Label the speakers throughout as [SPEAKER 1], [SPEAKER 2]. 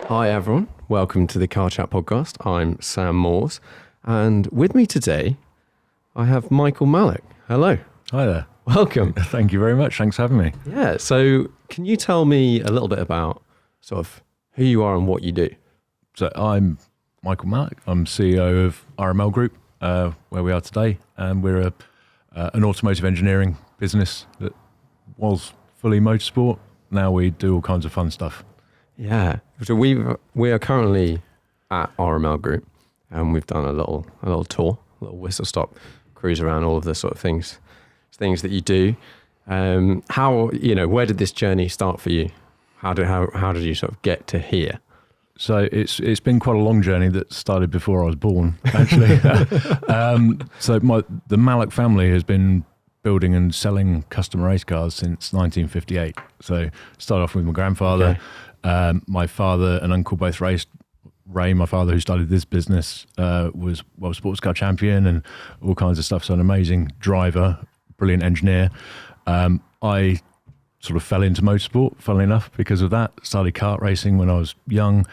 [SPEAKER 1] Hi everyone, welcome to the Car Chat podcast. I'm Sam Moores, and with me today I have Michael Mallock. Hello.
[SPEAKER 2] Hi there.
[SPEAKER 1] Welcome.
[SPEAKER 2] Thank you very much. Thanks for having me.
[SPEAKER 1] Yeah, so can you tell me a little bit about sort of who you are and what you do?
[SPEAKER 2] So I'm Michael Mallock. I'm CEO of RML Group, where we are today, and we're an automotive engineering business that was fully motorsport. Now we do all kinds of fun stuff.
[SPEAKER 1] Yeah, so we are currently at RML Group, and we've done a little tour, a little whistle stop cruise around all of the sort of things that you do. Where did this journey start for you? How did you sort of get to here?
[SPEAKER 2] So it's been quite a long journey that started before I was born, actually. So the Mallock family has been building and selling custom race cars since 1958. So started off with my grandfather.
[SPEAKER 1] Okay.
[SPEAKER 2] My father and uncle both raced. Ray, my father, who started this business, was world sports car champion and all kinds of stuff. So an amazing driver, brilliant engineer. I sort of fell into motorsport, funnily enough, because of that. Started kart racing when I was young,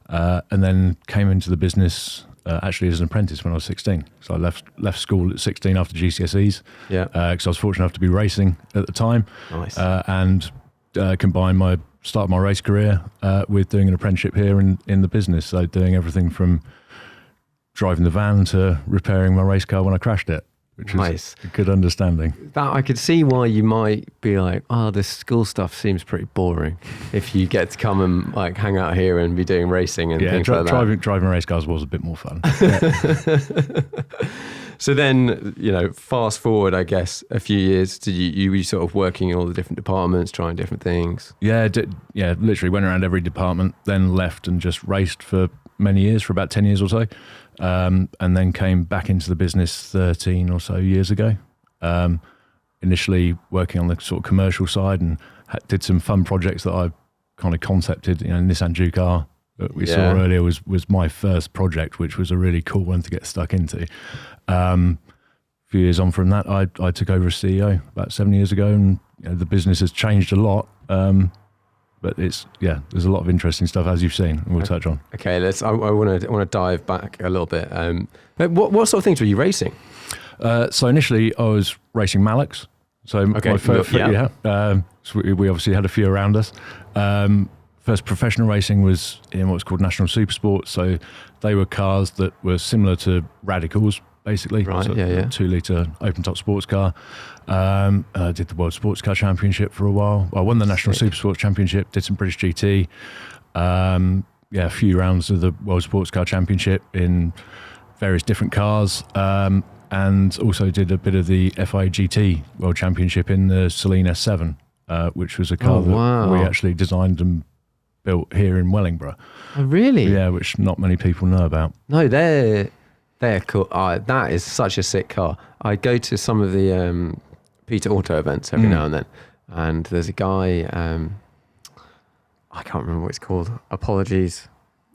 [SPEAKER 2] and then came into the business actually as an apprentice when I was 16. So I left school at 16 after GCSEs.
[SPEAKER 1] Yeah.
[SPEAKER 2] Because I was fortunate enough to be racing at the time.
[SPEAKER 1] Nice.
[SPEAKER 2] And combined my start of my race career with doing an apprenticeship here in the business. So doing everything from driving the van to repairing my race car when I crashed it, which
[SPEAKER 1] Nice.
[SPEAKER 2] is a good understanding.
[SPEAKER 1] That I could see why you might be like, this school stuff seems pretty boring if you get to come and like hang out here and be doing racing and things like that.
[SPEAKER 2] Driving race cars was a bit more fun.
[SPEAKER 1] So then, fast forward, I guess, a few years, you were sort of working in all the different departments, trying different things?
[SPEAKER 2] Yeah, literally went around every department, then left and just raced for many years, for about 10 years or so, and then came back into the business 13 or so years ago. Initially working on the sort of commercial side and did some fun projects that I kind of concepted. Nissan Juke R that we saw earlier was my first project, which was a really cool one to get stuck into. A few years on from that, I took over as CEO about 7 years ago, and the business has changed a lot. But there's a lot of interesting stuff, as you've seen, and we'll touch on.
[SPEAKER 1] Okay, I want to dive back a little bit. But what sort of things were you racing?
[SPEAKER 2] So initially, I was racing Mallocks. So my first, so we obviously had a few around us. First professional racing was in what's called National Supersport. So they were cars that were similar to Radicals, basically.
[SPEAKER 1] Right,
[SPEAKER 2] so 2-litre open-top sports car. I did the World Sports Car Championship for a while. I won the National Supersports Championship, did some British GT. A few rounds of the World Sports Car Championship in various different cars. And also did a bit of the FIA GT World Championship in the Celine S7, which was a car that we actually designed and built here in Wellingborough.
[SPEAKER 1] Oh, really?
[SPEAKER 2] Yeah, which not many people know about.
[SPEAKER 1] No, they're cool. That is such a sick car. I go to some of the Peter Auto events every now and then, and there's a guy, I can't remember what it's called. Apologies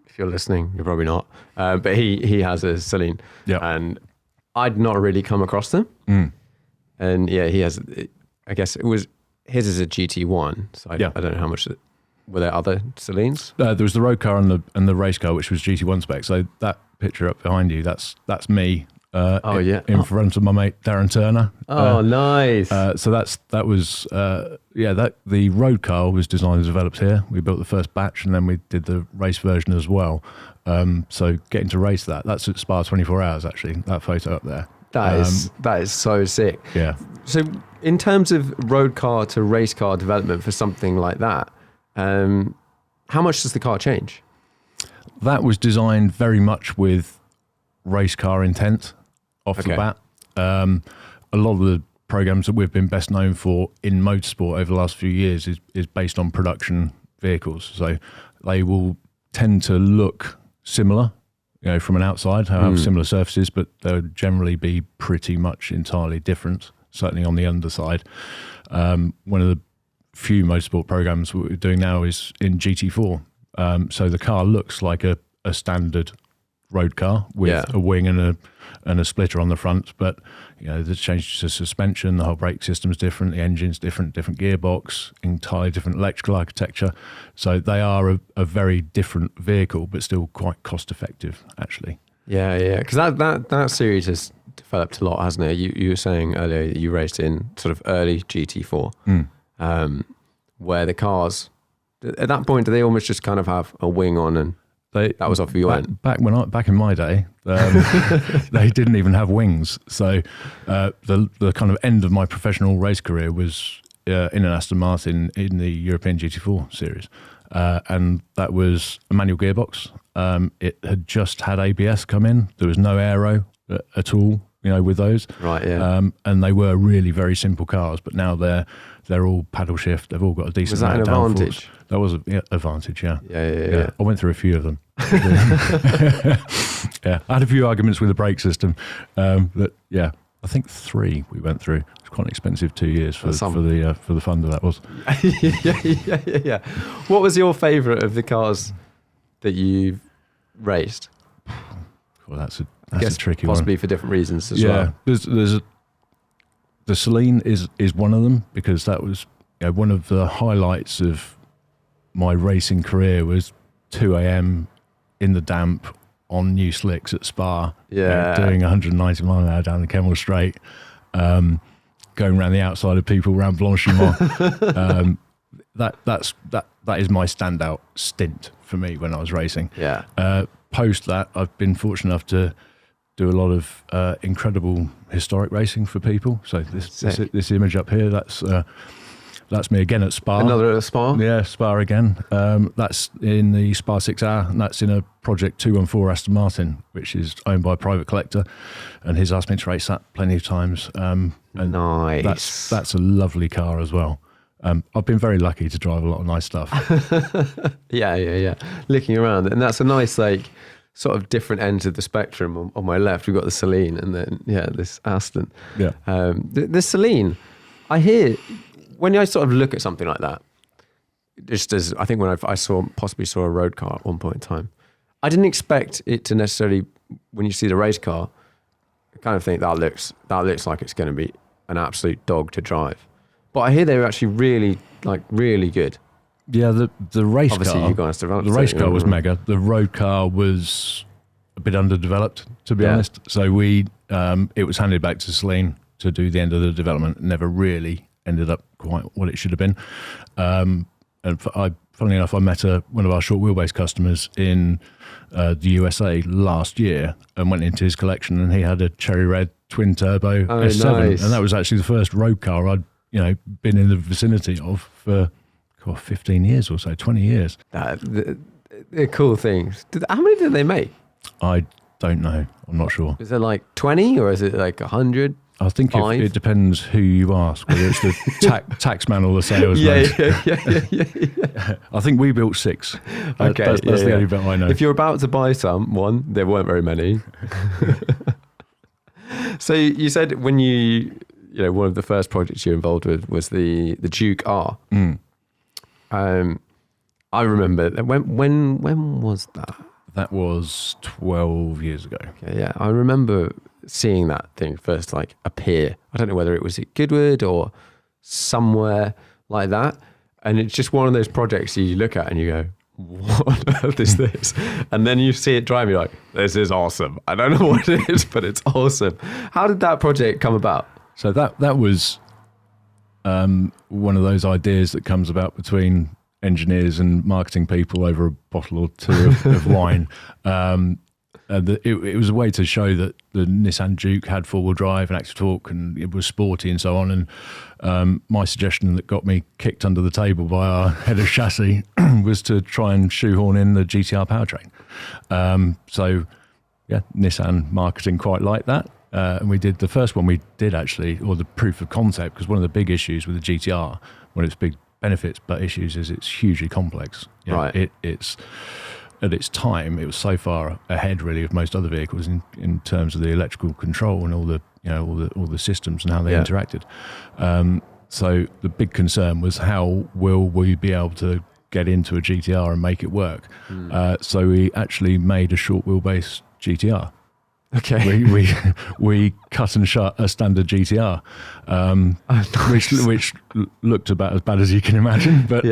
[SPEAKER 1] if you're listening. You're probably not. But he has a Celine, and I'd not really come across them. And he has. I guess it was his is a GT1, so I don't know how much. Were there other Celines?
[SPEAKER 2] There was the road car and the race car, which was GT1 spec. So that picture up behind you, that's me. In front of my mate Darren Turner.
[SPEAKER 1] Nice.
[SPEAKER 2] So that was the road car was designed and developed here. We built the first batch, and then we did the race version as well. So getting to race that's at Spa 24 Hours, actually. That photo up there.
[SPEAKER 1] That is so sick.
[SPEAKER 2] Yeah.
[SPEAKER 1] So in terms of road car to race car development for something like that, how much does the car change?
[SPEAKER 2] That was designed very much with race car intent off the bat. A lot of the programs that we've been best known for in motorsport over the last few years is based on production vehicles. So they will tend to look similar, from an outside, have similar surfaces, but they'll generally be pretty much entirely different, certainly on the underside. One of the few motorsport programs we're doing now is in GT4. So the car looks like a standard road car with
[SPEAKER 1] Yeah.
[SPEAKER 2] a wing and a splitter on the front, but the change to suspension, the whole brake system's different, the engine's different gearbox, entirely different electrical architecture. So they are a very different vehicle, but still quite cost effective, actually.
[SPEAKER 1] Yeah. Because that series has developed a lot, hasn't it? You were saying earlier that you raced in sort of early GT4, where the cars at that point, do they almost just kind of have a wing on and that was off you went?
[SPEAKER 2] Back in my day, they didn't even have wings. So the kind of end of my professional race career was in an Aston Martin in the European GT4 series, and that was a manual gearbox. It had just had ABS come in. There was no aero at all, with those.
[SPEAKER 1] Right. Yeah.
[SPEAKER 2] And they were really very simple cars, but now they're all paddle shift. They've all got a decent.
[SPEAKER 1] Was that an advantage?
[SPEAKER 2] That was an advantage, yeah.
[SPEAKER 1] Yeah.
[SPEAKER 2] I went through a few of them. Yeah, I had a few arguments with the brake system. I think 3 we went through. It's quite an expensive 2 years for the fun that was.
[SPEAKER 1] Yeah. What was your favourite of the cars that you've raced?
[SPEAKER 2] Well, that's a tricky one.
[SPEAKER 1] Possibly for different reasons as well.
[SPEAKER 2] There's the Celine is one of them, because that was one of the highlights of my racing career was 2 a.m. in the damp on new slicks at Spa, doing 190 mile an hour down the Kemmel Straight, going around the outside of people around Blanchimont. That is my standout stint for me when I was racing.
[SPEAKER 1] Yeah.
[SPEAKER 2] Post that, I've been fortunate enough to do a lot of incredible historic racing for people. So this image up here, that's me again at Spa.
[SPEAKER 1] Another at Spa?
[SPEAKER 2] Yeah, Spa again. That's in the Spa 6R, and that's in a Project 214 Aston Martin, which is owned by a private collector, and he's asked me to race that plenty of times. And
[SPEAKER 1] nice.
[SPEAKER 2] That's a lovely car as well. I've been very lucky to drive a lot of nice stuff.
[SPEAKER 1] Yeah. Looking around, and that's a nice, sort of different ends of the spectrum. On my left, we've got the Celine, and then this Aston.
[SPEAKER 2] Yeah.
[SPEAKER 1] The Celine, I hear when I sort of look at something like that, just as I think when I possibly saw a road car at one point in time, I didn't expect it to necessarily, when you see the race car, kind of think that looks like it's going to be an absolute dog to drive. But I hear they were actually really good.
[SPEAKER 2] Yeah, the race
[SPEAKER 1] Obviously,
[SPEAKER 2] car.
[SPEAKER 1] you guys developed
[SPEAKER 2] the race car was mega. The road car was a bit underdeveloped, to be honest. So it was handed back to Celine to do the end of the development. Never really ended up quite what it should have been. Funnily enough, I met one of our short wheelbase customers in the USA last year and went into his collection, and he had a cherry red twin turbo S7,
[SPEAKER 1] nice.
[SPEAKER 2] and that was actually the first road car I'd been in the vicinity of for 15 years or so, 20 years.
[SPEAKER 1] They're cool things. How many did they make?
[SPEAKER 2] I don't know. I'm not sure.
[SPEAKER 1] Is it 20 or is it 100?
[SPEAKER 2] I think it depends who you ask, whether it's the tax man or the salesman.
[SPEAKER 1] Yeah.
[SPEAKER 2] I think we built 6.
[SPEAKER 1] Okay,
[SPEAKER 2] that's the only bit I know.
[SPEAKER 1] If you're about to buy one, there weren't very many. So you said when one of the first projects you were involved with was the Juke R. I remember when was that?
[SPEAKER 2] That was 12 years ago.
[SPEAKER 1] Okay, yeah, I remember seeing that thing first appear. I don't know whether it was at Goodwood or somewhere like that. And it's just one of those projects you look at and you go, what on earth is this? And then you see it drive, you're like, this is awesome. I don't know what it is, but it's awesome. How did that project come about?
[SPEAKER 2] So that was one of those ideas that comes about between engineers and marketing people over a bottle or two of wine. It was a way to show that the Nissan Juke had four-wheel drive and active torque, and it was sporty and so on. And my suggestion that got me kicked under the table by our head of chassis was to try and shoehorn in the GTR powertrain. So Nissan marketing quite liked that. And we did the first one we did actually, or the proof of concept, because one of the big issues with the GTR, one of its big benefits but issues, is it's hugely complex.
[SPEAKER 1] Right.
[SPEAKER 2] It's at its time, it was so far ahead really of most other vehicles in terms of the electrical control and all the systems and how they interacted. So the big concern was, how will we be able to get into a GTR and make it work? So we actually made a short wheelbase GTR.
[SPEAKER 1] Okay.
[SPEAKER 2] We cut and shut a standard GTR, which looked about as bad as you can imagine, but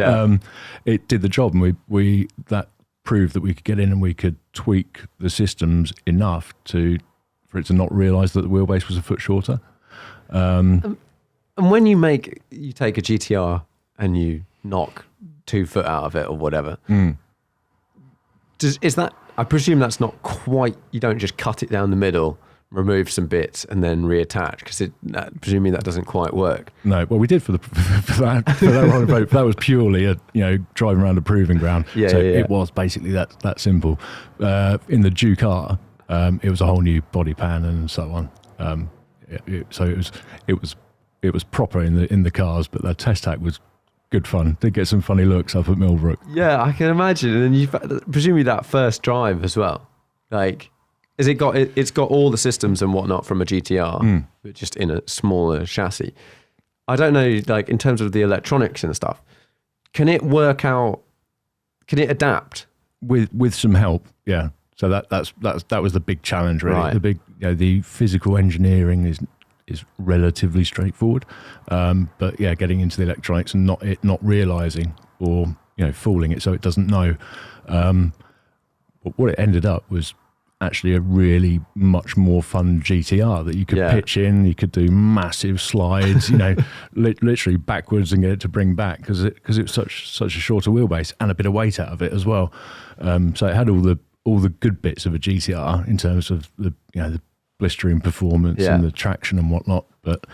[SPEAKER 2] it did the job, and we that proved that we could get in and we could tweak the systems enough for it to not realise that the wheelbase was a foot shorter.
[SPEAKER 1] And when you take a GTR and you knock 2 foot out of it or whatever, is that? I presume that's not quite. You don't just cut it down the middle, remove some bits, and then reattach, because presumably that doesn't quite work.
[SPEAKER 2] No, well, we did for that. That was purely driving around a proving ground. It was basically that simple. In the Juke R, it was a whole new body pan and so on. So it was proper in the cars, but the test hack was good fun. Did get some funny looks up at Millbrook. Yeah,
[SPEAKER 1] I can imagine. And you presumably that first drive as well. Like, it's got all the systems and whatnot from a GTR, but just in a smaller chassis. I don't know, like in terms of the electronics and stuff, can it work out? Can it adapt
[SPEAKER 2] with some help? Yeah. So that was the big challenge, really. Right. The physical engineering is relatively straightforward, but getting into the electronics and not realizing or fooling it so it doesn't know. But what it ended up was actually a really much more fun GTR that you could pitch in. You could do massive slides, literally backwards and get it to bring back because it was such a shorter wheelbase and a bit of weight out of it as well. So it had all the good bits of a GTR in terms of the blistering performance and the traction and whatnot, but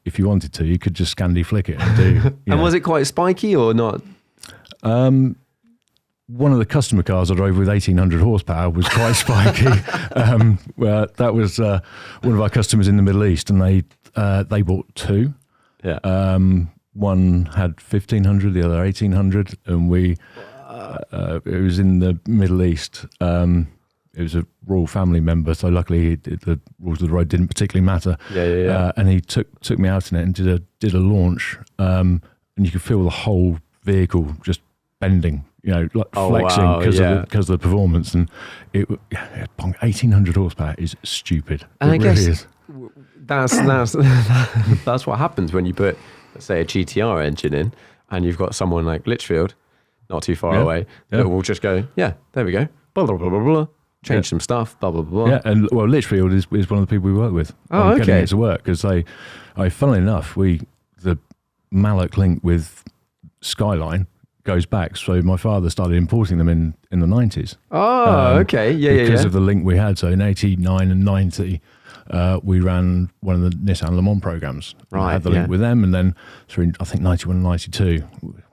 [SPEAKER 2] if you wanted to, you could just Scandi flick it and do.
[SPEAKER 1] And was it quite spiky or not?
[SPEAKER 2] One of the customer cars I drove with 1800 horsepower was quite spiky. That was one of our customers in the Middle East, and they bought 2.
[SPEAKER 1] Yeah.
[SPEAKER 2] One had 1500, the other 1800, and it was in the Middle East. It was a royal family member, so luckily the rules of the road didn't particularly matter.
[SPEAKER 1] Yeah.
[SPEAKER 2] And he took me out in it and did a launch, and you could feel the whole vehicle just bending, flexing because of the performance. And 1800 horsepower is stupid.
[SPEAKER 1] And
[SPEAKER 2] I
[SPEAKER 1] guess that's what happens when you put, let's say, a GTR engine in, and you've got someone like Litchfield, not too far away, that will just go, there we go, blah blah blah blah blah. Change some stuff, blah, blah, blah.
[SPEAKER 2] Yeah, and Litchfield is one of the people we work with. Getting it to work, because funnily enough, the Mallock link with Skyline goes back. So my father started importing them in the 90s.
[SPEAKER 1] Oh, okay.
[SPEAKER 2] Because of the link we had. So in 89 and 90, we ran one of the Nissan Le Mans programs.
[SPEAKER 1] Right.
[SPEAKER 2] I had the link with them, and then through, I think, 91 and 92,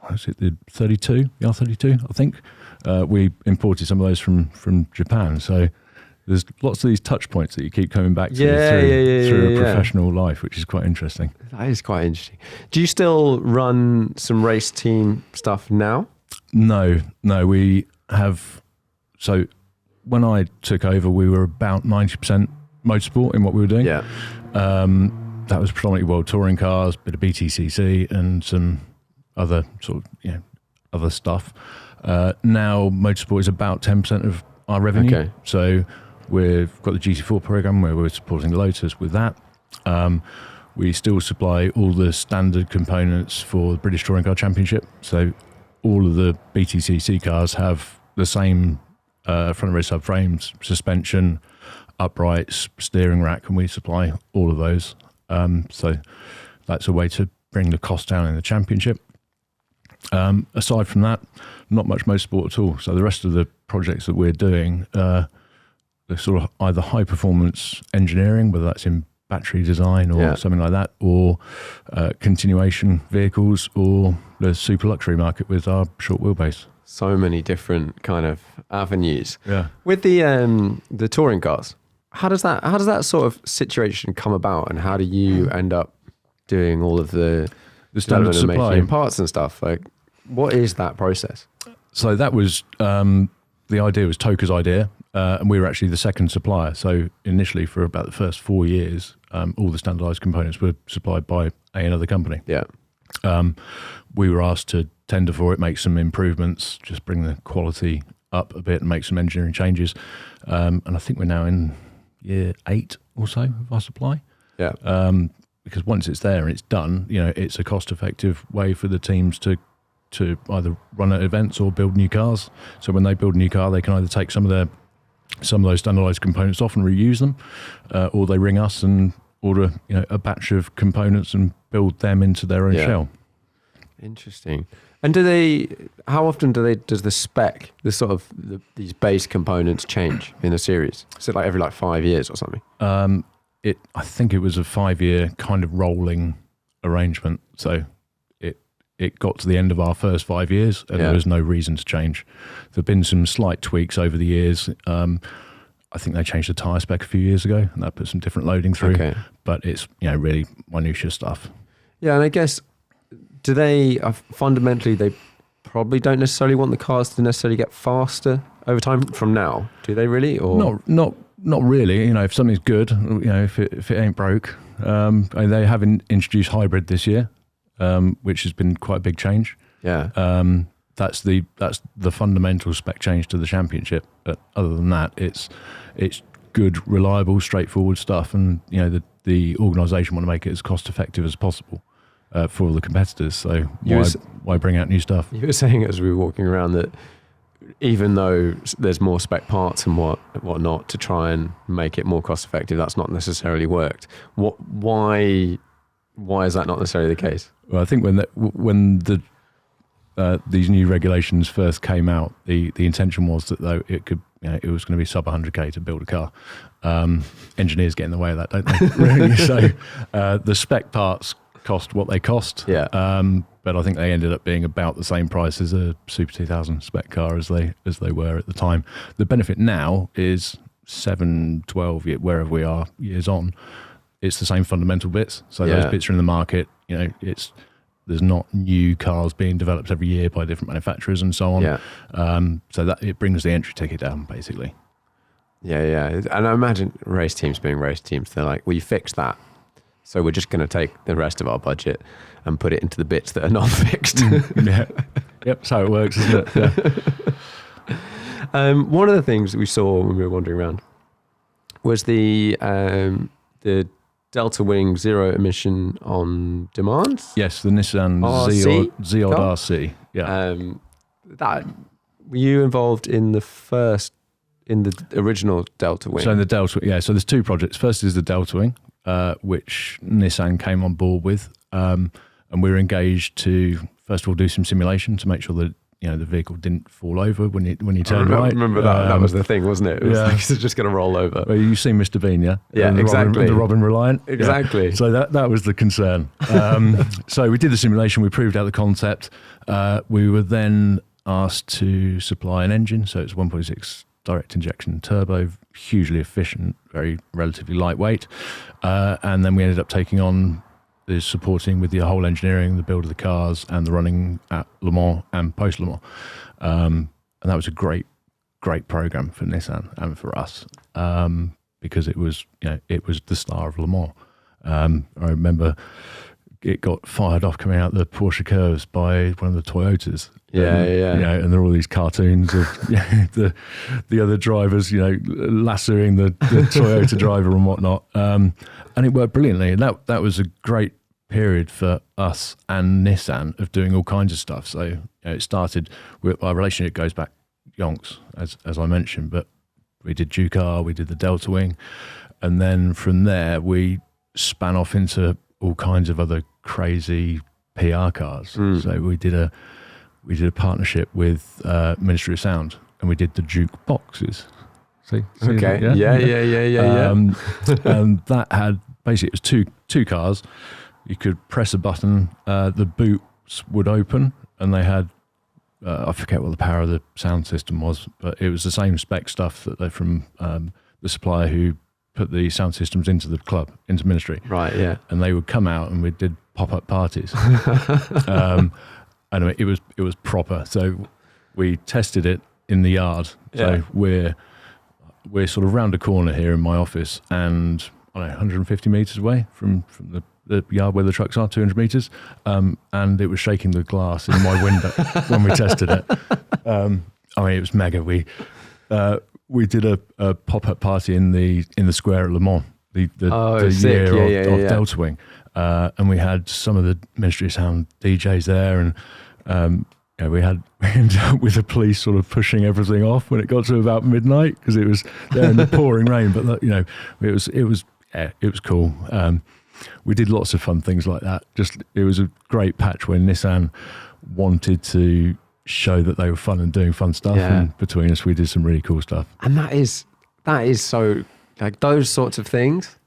[SPEAKER 2] was it the 32? The R32, I think. We imported some of those from Japan. So there's lots of these touch points that you keep coming back to through a professional life, which is quite interesting.
[SPEAKER 1] That is quite interesting. Do you still run some race team stuff now?
[SPEAKER 2] No, we have. So when I took over, we were about 90% motorsport in what we were doing.
[SPEAKER 1] Yeah.
[SPEAKER 2] That was predominantly world touring cars, bit of BTCC and some other sort of other stuff. Now motorsport is about 10% of our revenue.
[SPEAKER 1] Okay.
[SPEAKER 2] So we've got the GT4 program where we're supporting Lotus with that. We still supply all the standard components for the British Touring Car Championship. So all of the BTCC cars have the same front and rear subframes, suspension, uprights, steering rack, and we supply all of those. So that's a way to bring the cost down in the championship. Aside from that, not much motorsport at all. So the rest of the projects that we're doing, they're sort of either high performance engineering, whether that's in battery design or something like that, or continuation vehicles, or the super luxury market with our short wheelbase.
[SPEAKER 1] So many different kind of avenues.
[SPEAKER 2] Yeah.
[SPEAKER 1] With the touring cars, how does that sort of situation come about, and how do you end up doing all of the
[SPEAKER 2] standard supply
[SPEAKER 1] and making parts and stuff? Like, what is that process?
[SPEAKER 2] So that was the idea was Toka's idea, and we were actually the second supplier. So initially, for about the first 4 years, all the standardized components were supplied by another company.
[SPEAKER 1] Yeah.
[SPEAKER 2] We were asked to tender for it, make some improvements, just bring the quality up a bit and make some engineering changes. And I think we're now in year 8 or so of our supply.
[SPEAKER 1] Yeah.
[SPEAKER 2] Because once it's there and it's done, it's a cost-effective way for the teams to either run at events or build new cars. So when they build a new car, they can either take some of those standardized components off and reuse them, or they ring us and order a batch of components and build them into their own shell.
[SPEAKER 1] Interesting. And how often does the spec, these base components change in a series? Is it like every 5 years or something?
[SPEAKER 2] I think it was a 5-year kind of rolling arrangement. So it got to the end of our first 5 years and there was no reason to change. There have been some slight tweaks over the years. I think they changed the tyre spec a few years ago and that put some different loading through. Okay. But it's really minutiae stuff. Yeah,
[SPEAKER 1] and I guess fundamentally they probably don't necessarily want the cars to necessarily get faster over time from now. Do they really? Or
[SPEAKER 2] not really. If something's good, if it ain't broke. They have introduced hybrid this year, which has been quite a big change.
[SPEAKER 1] Yeah.
[SPEAKER 2] That's the fundamental spec change to the championship. But other than that, it's good, reliable, straightforward stuff, and the organisation want to make it as cost effective as possible for all the competitors. So why bring out new stuff?
[SPEAKER 1] You were saying as we were walking around that even though there's more spec parts and whatnot to try and make it more cost effective, that's not necessarily worked. Why is that not necessarily the case?
[SPEAKER 2] Well, I think when these new regulations first came out, the intention was that though it was going to be sub 100k to build a car. Engineers get in the way of that, don't they? Really? So the spec parts cost what they cost.
[SPEAKER 1] Yeah.
[SPEAKER 2] But I think they ended up being about the same price as a Super 2000 spec car as they were at the time. The benefit now is 7, 12, wherever we are years on, it's the same fundamental bits. So those bits are in the market. There's not new cars being developed every year by different manufacturers and so on.
[SPEAKER 1] Yeah.
[SPEAKER 2] So that it brings the entry ticket down basically.
[SPEAKER 1] Yeah. And I imagine race teams being race teams, they're like, well, you fixed that. So we're just going to take the rest of our budget and put it into the bits that are not fixed.
[SPEAKER 2] Yeah. Yep, that's how it works, isn't it?
[SPEAKER 1] Yeah. One of the things that we saw when we were wandering around was the Delta Wing zero emission on demand.
[SPEAKER 2] Yes, the Nissan ZEOD RC. Yeah.
[SPEAKER 1] Were you involved in the original Delta Wing?
[SPEAKER 2] So in the Delta, so there's 2 projects. First is the Delta Wing, which Nissan came on board with, and we were engaged to first of all do some simulation to make sure that the vehicle didn't fall over when you turned right.
[SPEAKER 1] I remember that was the thing, wasn't it? It was like it's just going to roll over.
[SPEAKER 2] Well, you've seen Mr. Bean, yeah?
[SPEAKER 1] Yeah, exactly.
[SPEAKER 2] The Robin Reliant.
[SPEAKER 1] Exactly.
[SPEAKER 2] Yeah. So that was the concern. So we did the simulation, we proved out the concept. We were then asked to supply an engine, so it's 1.6 direct injection turbo, hugely efficient, very relatively lightweight. And then we ended up taking on the supporting with the whole engineering, the build of the cars, and the running at Le Mans and post Le Mans. And that was a great program for Nissan and for us, because it was the star of Le Mans. I remember it got fired off coming out the Porsche curves by one of the Toyotas.
[SPEAKER 1] Yeah.
[SPEAKER 2] And there are all these cartoons of the other drivers, lassoing the Toyota driver and whatnot. And it worked brilliantly. And that was a great period for us and Nissan of doing all kinds of stuff. So it started with our relationship goes back yonks, as I mentioned, but we did Juke R, we did the Delta Wing, and then from there we span off into all kinds of other crazy PR cars. So we did a partnership with Ministry of Sound, and we did the Juke boxes. See
[SPEAKER 1] okay.
[SPEAKER 2] That?
[SPEAKER 1] Yeah.
[SPEAKER 2] And that had basically it was two cars. You could press a button, the boots would open, and they had I forget what the power of the sound system was, but it was the same spec stuff that they're from the supplier who put the sound systems into the club, into Ministry.
[SPEAKER 1] Right. Yeah.
[SPEAKER 2] And they would come out, and we did pop-up parties. Anyway, it was proper. So we tested it in the yard. So we're sort of round a corner here in my office, and 150 meters away from the yard where the trucks are, 200 meters, and it was shaking the glass in my window when we tested it. I mean, it was mega. We did a pop-up party in the square at Le Mans, the year of Delta Wing, and we had some of the Ministry of Sound DJs there, and we ended up with the police sort of pushing everything off when it got to about midnight because it was there in the pouring rain. But it was cool. We did lots of fun things like that. It was a great patch when Nissan wanted to show that they were fun and doing fun stuff, and between us we did some really cool stuff.
[SPEAKER 1] And that is so, like, those sorts of things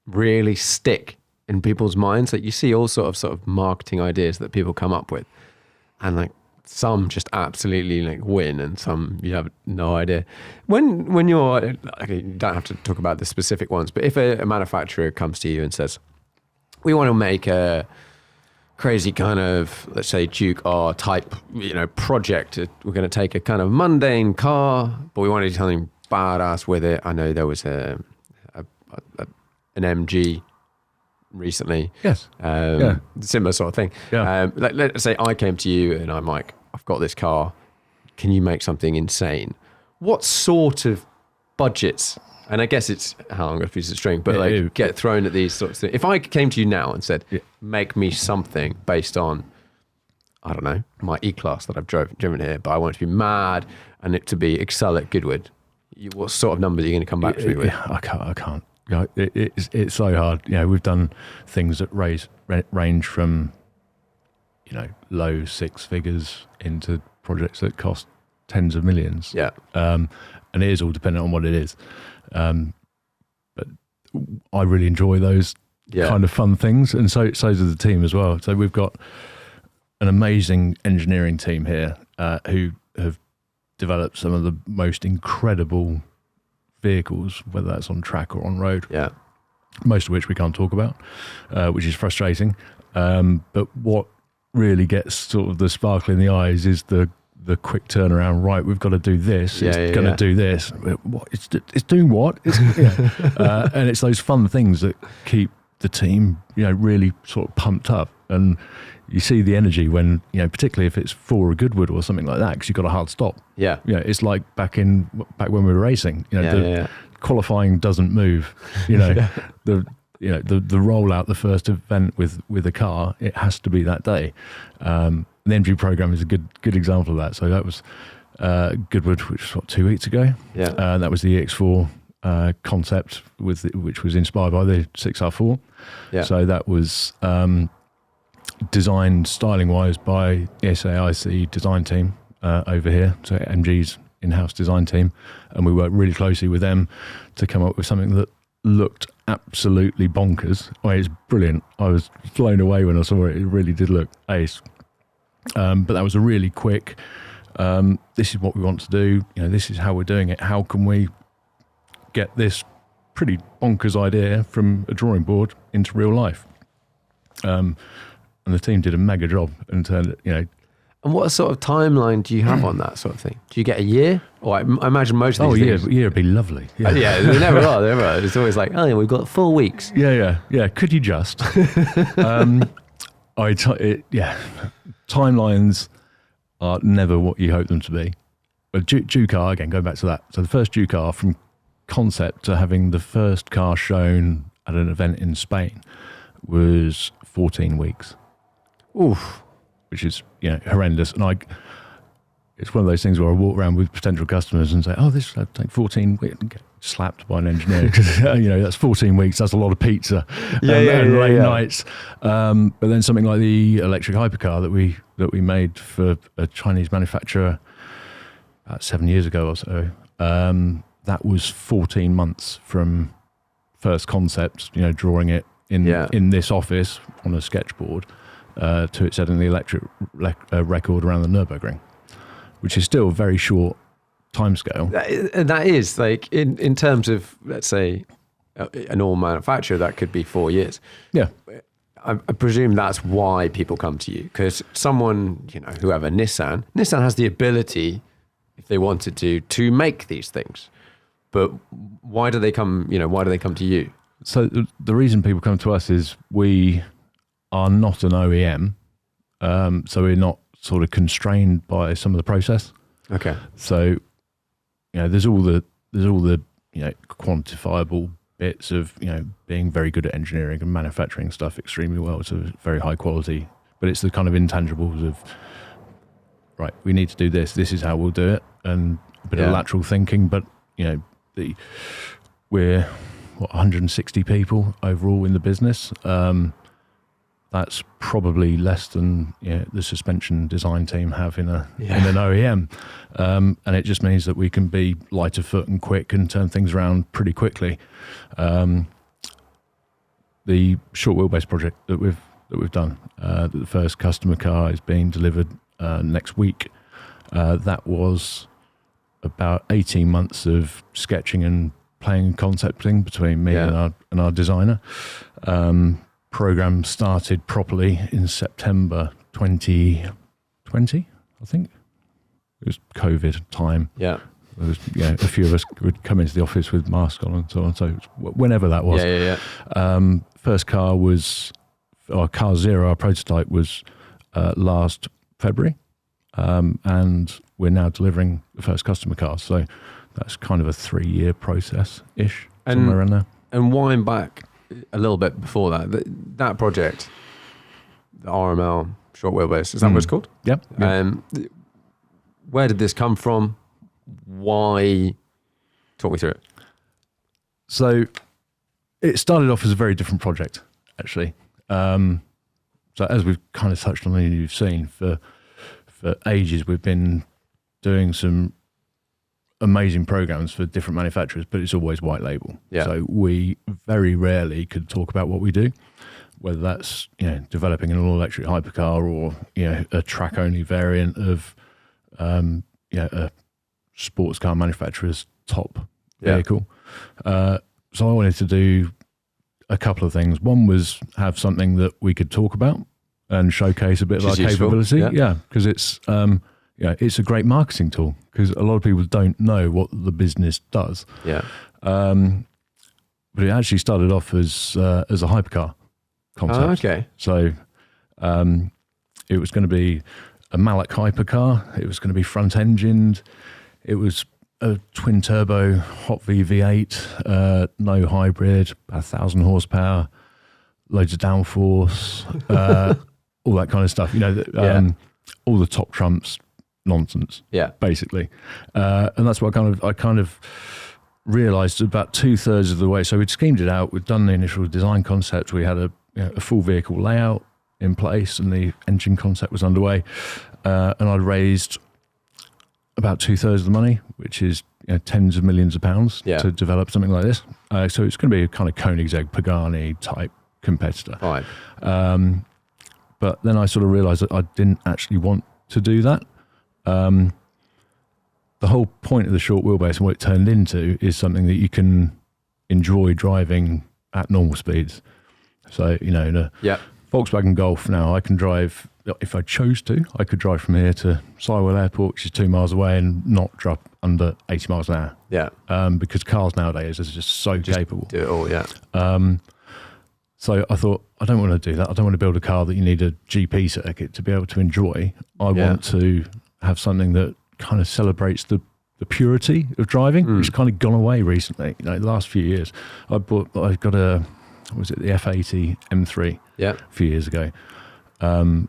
[SPEAKER 1] really stick in people's minds. Like, you see all sort of marketing ideas that people come up with, and like some just absolutely like win, and some you have no idea. When you're, you don't have to talk about the specific ones, but if a manufacturer comes to you and says, we want to make a crazy kind of, let's say, Juke R type, project. We're going to take a kind of mundane car, but we want to do something badass with it. I know there was an MG recently.
[SPEAKER 2] Yes.
[SPEAKER 1] Similar sort of thing.
[SPEAKER 2] Yeah.
[SPEAKER 1] Let's say I came to you and I'm like, I've got this car. Can you make something insane? What sort of budgets? And I guess it's how long a piece of string, but get thrown at these sorts of things. If I came to you now and said, make me something based on, I don't know, my E-Class that I've driven here, but I want it to be mad and it to be excel at Goodwood, what sort of numbers are you going to come back to me with?
[SPEAKER 2] I can't. It's so hard. We've done things that range from, low six figures into projects that cost tens of millions.
[SPEAKER 1] Yeah.
[SPEAKER 2] And it is all dependent on what it is. But I really enjoy those kind of fun things, and so does the team as well. So we've got an amazing engineering team here who have developed some of the most incredible vehicles, whether that's on track or on road.
[SPEAKER 1] Yeah,
[SPEAKER 2] most of which we can't talk about, which is frustrating. But what really gets sort of the sparkle in the eyes is the quick turnaround. Right, we've got to do this. It's going to do this. What? It's doing what? And it's those fun things that keep the team, really sort of pumped up. And you see the energy when, particularly if it's for a Goodwood or something like that, because you've got a hard stop. Yeah. It's like back when we were racing. Qualifying doesn't move. The rollout, the first event with a car, it has to be that day. The MG program is a good example of that. So that was Goodwood, which was 2 weeks ago. Yeah, that was the EX4 concept which was inspired by the 6R4. Yeah. So that was designed styling wise by the SAIC design team over here. So MG's in-house design team, and we worked really closely with them to come up with something that looked absolutely bonkers. It's brilliant. I was blown away when I saw it. It really did look ace. But that was a really quick, this is what we want to do. This is how we're doing it. How can we get this pretty bonkers idea from a drawing board into real life? And the team did a mega job and turned it,
[SPEAKER 1] And what sort of timeline do you have on that sort of thing? Do you get a year? Or I imagine most of these things...
[SPEAKER 2] a year would be lovely.
[SPEAKER 1] Yeah, they never are. It's always like, we've got 4 weeks.
[SPEAKER 2] Yeah. Could you just? Timelines are never what you hope them to be. But Juke R, again, going back to that. So the first Juke R, from concept to having the first car shown at an event in Spain, was 14 weeks.
[SPEAKER 1] Oof.
[SPEAKER 2] Which is, horrendous. And it's one of those things where I walk around with potential customers and say, this will take 14 weeks, and get slapped by an engineer because, that's 14 weeks. That's a lot of pizza and late nights. But then something like the electric hypercar that we made for a Chinese manufacturer about 7 years ago or so, that was 14 months from first concept, drawing it in this office on a sketchboard, to it setting the electric record around the Nürburgring, which is still a very short timescale.
[SPEAKER 1] That is, like, in terms of, let's say, a normal manufacturer, that could be 4 years.
[SPEAKER 2] Yeah.
[SPEAKER 1] I presume that's why people come to you, because someone, whoever, Nissan has the ability, if they wanted to make these things. But why do they come, why do they come to you?
[SPEAKER 2] So the reason people come to us is we are not an OEM, so we're not sort of constrained by some of the process.
[SPEAKER 1] Okay.
[SPEAKER 2] So, there's all the quantifiable bits of being very good at engineering and manufacturing stuff extremely well to very high quality, but it's the kind of intangibles of, right, we need to do this. This is how we'll do it, and a bit of lateral thinking. But we're 160 people overall in the business. That's probably less than the suspension design team have in an OEM, and it just means that we can be light of foot and quick and turn things around pretty quickly. The short wheelbase project that we've done, the first customer car is being delivered next week. That was about 18 months of sketching and playing and concepting between me and our designer. Program started properly in September 2020, I think. It was COVID time. Yeah. There was, a few of us would come into the office with masks on and so on. So whenever that was. First car was, our car zero, our prototype was last February. And we're now delivering the first customer car. So that's kind of a 3-year process-ish, somewhere around there.
[SPEAKER 1] And wind back a little bit before that project, the RML short wheelbase, is that what it's called?
[SPEAKER 2] Yep.
[SPEAKER 1] Where did this come from? Why? Talk me through it.
[SPEAKER 2] So it started off as a very different project, actually. So as we've kind of touched on and you've seen, for ages we've been doing some amazing programs for different manufacturers, but it's always white label. Yeah. So we very rarely could talk about what we do, whether that's developing an all-electric hypercar or a track-only variant of a sports car manufacturer's top vehicle. So I wanted to do a couple of things. One was have something that we could talk about and showcase a bit of our capability. Yeah, because it's it's a great marketing tool, because a lot of people don't know what the business does. Yeah. But it actually started off as a hypercar concept.
[SPEAKER 1] Oh, okay.
[SPEAKER 2] So it was going to be a Mallock hypercar. It was going to be front engined. It was a twin turbo hot V V8, no hybrid, 1,000 horsepower, loads of downforce, all that kind of stuff. All the top trumps nonsense. Yeah, basically, and that's what I kind of realised about 2/3 of the way. So we'd schemed it out. We'd done the initial design concept. We had a full vehicle layout in place, and the engine concept was underway. And I'd raised about 2/3 of the money, which is tens of millions of pounds to develop something like this. So it's going to be a kind of Koenigsegg Pagani type competitor. Right. But then I sort of realised that I didn't actually want to do that. The whole point of the short wheelbase and what it turned into is something that you can enjoy driving at normal speeds. So, in a Volkswagen Golf now, I can drive, if I chose to, I could drive from here to Sywell Airport, which is 2 miles away, and not drop under 80 miles an hour. Yeah. Because cars nowadays are just so capable.
[SPEAKER 1] Do it all, yeah.
[SPEAKER 2] So I thought, I don't want to do that. I don't want to build a car that you need a GP circuit to be able to enjoy. I want to have something that kind of celebrates the purity of driving, which has kind of gone away recently. The last few years. I got the F80 M3 a few years ago. And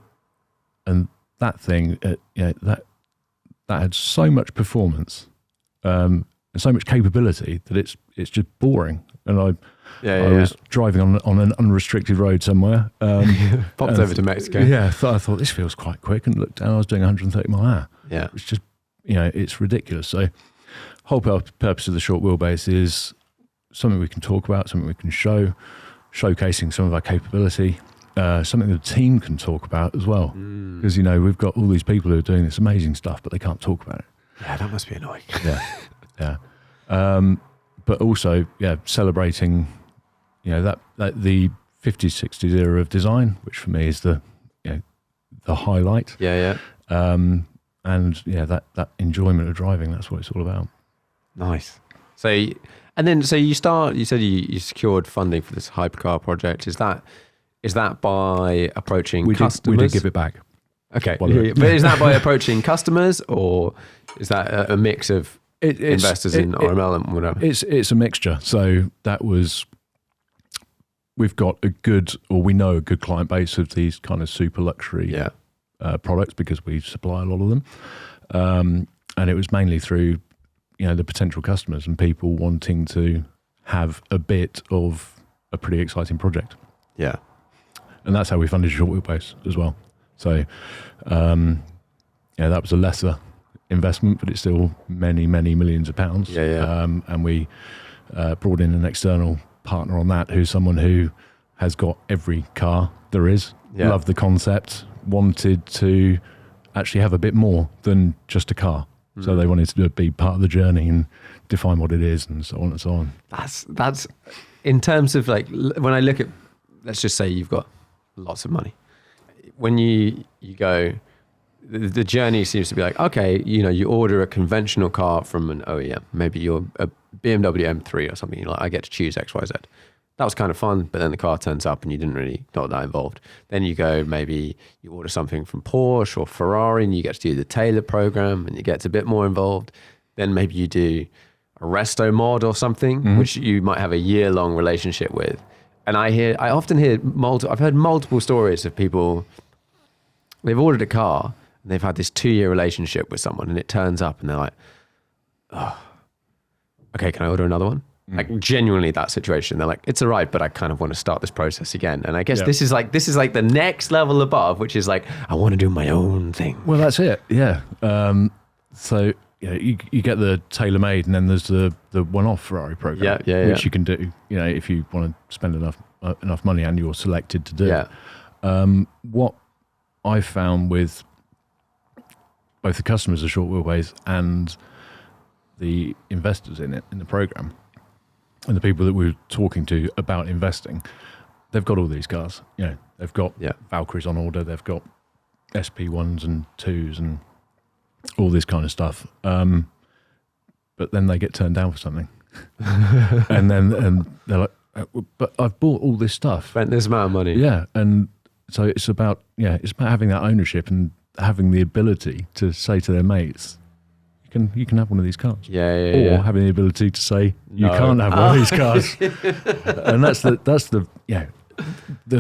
[SPEAKER 2] that thing, that had so much performance and so much capability that it's just boring. And I was driving on an unrestricted road somewhere.
[SPEAKER 1] Popped over to Mexico.
[SPEAKER 2] Yeah, I thought this feels quite quick, and looked down, I was doing 130 mile an hour. Yeah. It's just, it's ridiculous. So whole purpose of the short wheelbase is something we can talk about, something we can show, showcasing some of our capability, something the team can talk about as well. Because, we've got all these people who are doing this amazing stuff, but they can't talk about it.
[SPEAKER 1] Yeah, that must be annoying.
[SPEAKER 2] Yeah. But also, celebrating, that the 50s, 60s era of design, which for me is the highlight. Yeah. And that enjoyment of driving, that's what it's all about.
[SPEAKER 1] Nice. So you said you secured funding for this hypercar project. Is that by approaching customers?
[SPEAKER 2] We did give it back.
[SPEAKER 1] Okay. But is that by approaching customers, or Is that a mix of investors in RML and whatever?
[SPEAKER 2] It's a mixture. So we've got we know a good client base of these kind of super luxury products because we supply a lot of them. And it was mainly through, the potential customers and people wanting to have a bit of a pretty exciting project.
[SPEAKER 1] Yeah.
[SPEAKER 2] And that's how we funded Short Wheelbase as well. So, that was a lesser investment, but it's still many, many millions of pounds. And we brought in an external partner on that, who's someone who has got every car there is, loved the concept, wanted to actually have a bit more than just a car. So they wanted to be part of the journey and define what it is and so on and so on.
[SPEAKER 1] That's in terms of like, when I look at, let's just say you've got lots of money. When you go, the journey seems to be like, okay, you order a conventional car from an OEM. Maybe you're a BMW M3 or something. You're like, I get to choose X, Y, Z. That was kind of fun, but then the car turns up and you didn't really not that involved. Then you go, maybe you order something from Porsche or Ferrari and you get to do the Taylor program and it gets a bit more involved. Then maybe you do a resto mod or something, which you might have a year-long relationship with. And I often hear I've heard multiple stories of people, they've ordered a car and they've had this 2-year relationship with someone and it turns up and they're like, oh, okay, can I order another one? Like genuinely that situation. They're like, it's all right, but I kind of want to start this process again. And I guess this is like the next level above, which is like, I want to do my own thing.
[SPEAKER 2] Well, that's it. Yeah. So you get the tailor-made and then there's the one-off Ferrari program, which you can do, if you want to spend enough money and you're selected to do it. What I found with both the customers of Short Wheelbase and the investors in the program, and the people that we were talking to about investing, they've got all these cars. They've got Valkyries on order, they've got SP1s and 2s and all this kind of stuff. But then they get turned down for something. and they're like, but I've bought all this stuff.
[SPEAKER 1] Spent this amount of money.
[SPEAKER 2] Yeah. And so it's about having that ownership and having the ability to say to their mates, you can have one of these cars. Or having the ability to say you can't have one of these cars. And that's the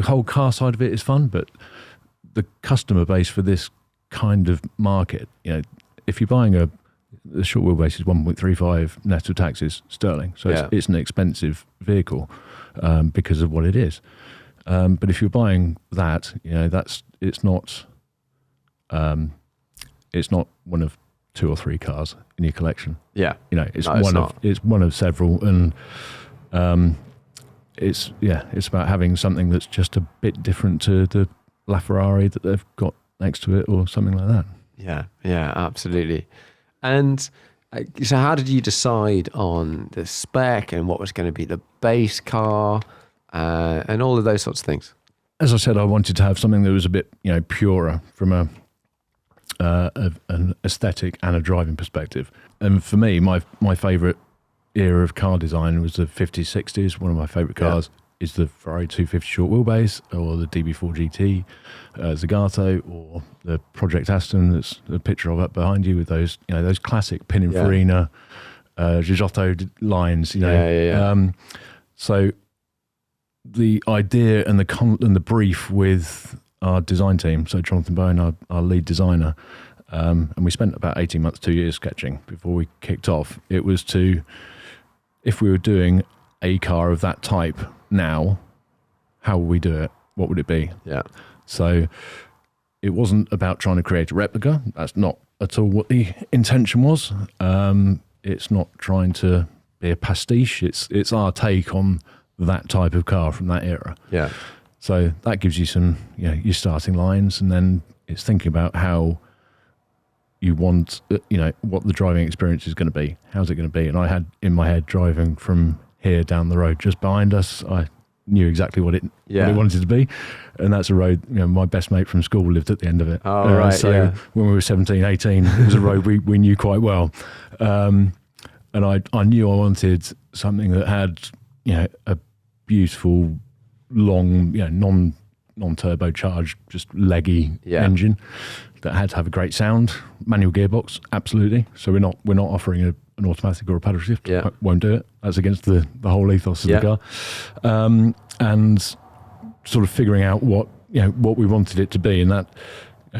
[SPEAKER 2] whole car side of it is fun, but the customer base for this kind of market, if you're buying the Short Wheelbase is 1.35 net of taxes sterling, so it's an expensive vehicle because of what it is. But if you're buying that, it's not one of 2 or 3 cars in your collection. It's one of several, and it's about having something that's just a bit different to the LaFerrari that they've got next to it or something like that.
[SPEAKER 1] Yeah, absolutely. And so how did you decide on the spec and what was going to be the base car and all of those sorts of things?
[SPEAKER 2] As I said, I wanted to have something that was a bit purer from an aesthetic and a driving perspective. And for me, my favourite era of car design was the 50s, 60s. One of my favourite cars is the Ferrari 250 Short Wheelbase or the DB4 GT Zagato or the Project Aston that's the picture of up behind you with those those classic Pininfarina Giotto lines. So the idea and the brief with our design team, so Jonathan Bowen, our lead designer, and we spent about 18 months, 2 years sketching before we kicked off. It was if we were doing a car of that type now, how would we do it? What would it be?
[SPEAKER 1] Yeah.
[SPEAKER 2] So it wasn't about trying to create a replica. That's not at all what the intention was. It's not trying to be a pastiche. It's our take on that type of car from that era.
[SPEAKER 1] Yeah.
[SPEAKER 2] So that gives you some, your starting lines, and then it's thinking about how you want, what the driving experience is going to be. How's it going to be? And I had in my head driving from here down the road just behind us. I knew exactly what it wanted to be, and that's a road. My best mate from school lived at the end of it.
[SPEAKER 1] Oh, right.
[SPEAKER 2] So when we were 17, 18, it was a road we knew quite well, and I knew I wanted something that had a beautiful long, non-turbocharged, just leggy
[SPEAKER 1] Yeah.
[SPEAKER 2] engine that had to have a great sound. Manual gearbox, absolutely. So we're not offering an automatic or a paddle shift.
[SPEAKER 1] Yeah.
[SPEAKER 2] Won't do it. That's against the whole ethos of
[SPEAKER 1] Yeah.
[SPEAKER 2] the car. And sort of figuring out what we wanted it to be, and that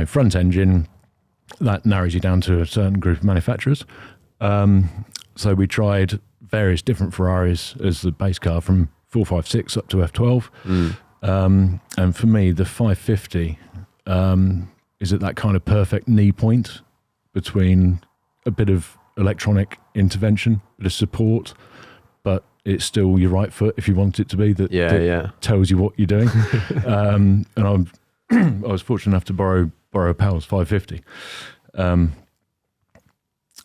[SPEAKER 2] front engine that narrows you down to a certain group of manufacturers. So we tried various different Ferraris as the base car, from 456 up to F12. And for me, the 550 is at that kind of perfect knee point between a bit of electronic intervention, bit of support, but it's still your right foot, if you want it to be, that tells you what you're doing. And I was fortunate enough to borrow a pal's 550.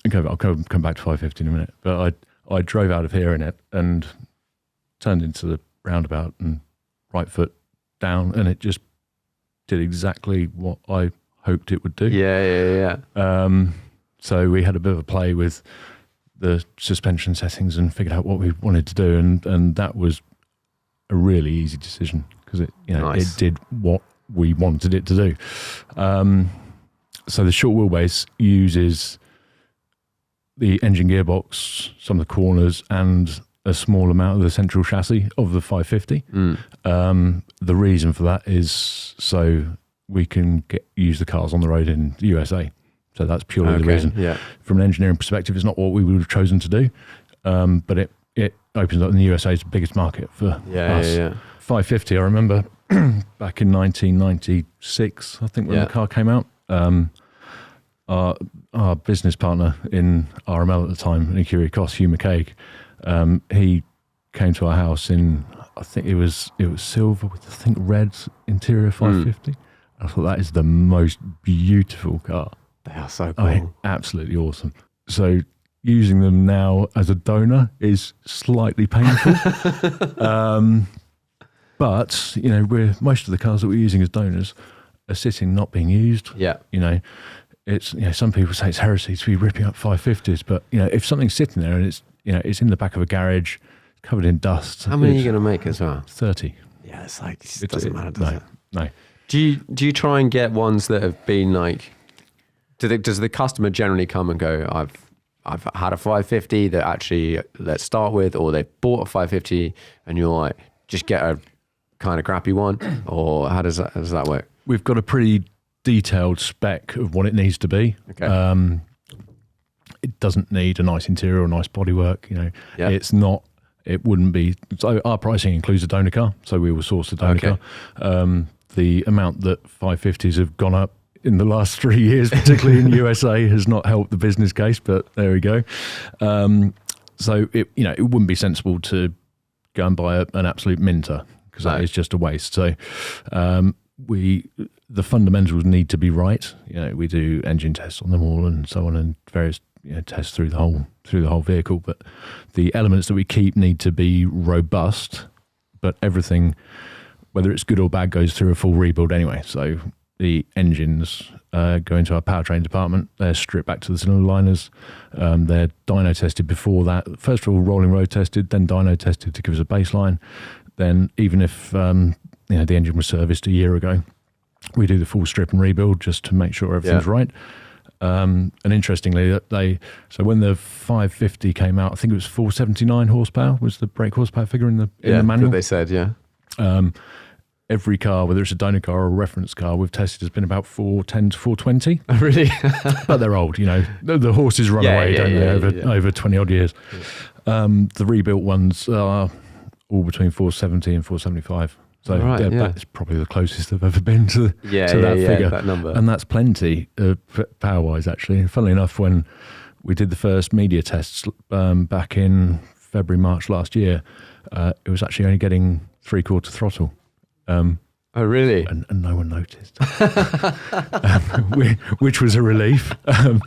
[SPEAKER 2] Okay, I'll come back to 550 in a minute. But I drove out of here in it and turned into the roundabout and right foot down, and it just did exactly what I hoped it would do.
[SPEAKER 1] Yeah.
[SPEAKER 2] So we had a bit of a play with the suspension settings and figured out what we wanted to do, and that was a really easy decision because it did what we wanted it to do. So the short wheelbase uses the engine gearbox, some of the corners, and a small amount of the central chassis of the 550. The reason for that is so we can use the cars on the road in the USA. So that's purely the reason.
[SPEAKER 1] Yeah.
[SPEAKER 2] From an engineering perspective, it's not what we would have chosen to do, but it opens up in the USA's biggest market for us.
[SPEAKER 1] Yeah.
[SPEAKER 2] 550, I remember back in 1996, I think, when the car came out. Our business partner in RML at the time, in Curie Cost, Hugh McCaig, he came to our house in, I think it was silver with, I think, red interior 550. I thought, that is the most beautiful car.
[SPEAKER 1] They are so cool.
[SPEAKER 2] Absolutely awesome. So using them now as a donor is slightly painful. But, most of the cars that we're using as donors are sitting, not being used.
[SPEAKER 1] Yeah.
[SPEAKER 2] It's, some people say it's heresy to be ripping up 550s, but, if something's sitting there and it's, it's in the back of a garage, covered in dust.
[SPEAKER 1] How many are you going to make as well?
[SPEAKER 2] 30.
[SPEAKER 1] Yeah, it's like, it doesn't matter, does it?
[SPEAKER 2] No.
[SPEAKER 1] Do you try and get ones that have been like, does the customer generally come and go, I've had a 550 that actually, let's start with, or they bought a 550 and you're like, just get a kind of crappy one, or how does that work?
[SPEAKER 2] We've got a pretty detailed spec of what it needs to be.
[SPEAKER 1] Okay.
[SPEAKER 2] It doesn't need a nice interior or nice bodywork.
[SPEAKER 1] Yeah.
[SPEAKER 2] It's not. It wouldn't be. So our pricing includes a donor car, so we will source a donor car. The amount that 550s have gone up in the last 3 years, particularly in the USA, has not helped the business case. But there we go. So it wouldn't be sensible to go and buy an absolute minter, because that is just a waste. So the fundamentals need to be right. We do engine tests on them all and so on, and various tests through the whole vehicle. But the elements that we keep need to be robust. But everything, whether it's good or bad, goes through a full rebuild anyway. So the engines go into our powertrain department. They're stripped back to the cylinder liners. They're dyno tested before that. First of all, rolling road tested, then dyno tested to give us a baseline. Then even if the engine was serviced a year ago, we do the full strip and rebuild just to make sure everything's right. And interestingly, so when the 550 came out, I think it was 479 horsepower was the brake horsepower figure in the manual.
[SPEAKER 1] They said,
[SPEAKER 2] Every car, whether it's a donor car or a reference car, we've tested has been about 410 to 420.
[SPEAKER 1] Really?
[SPEAKER 2] But they're old, The horses run away, don't they, over 20 odd years. The rebuilt ones are all between 470 and 475. So that's probably the closest I've ever been to that figure.
[SPEAKER 1] That number.
[SPEAKER 2] And that's plenty power-wise, actually. Funnily enough, when we did the first media tests back in February, March last year, it was actually only getting 3/4 throttle.
[SPEAKER 1] Oh, really?
[SPEAKER 2] And no one noticed, which was a relief. But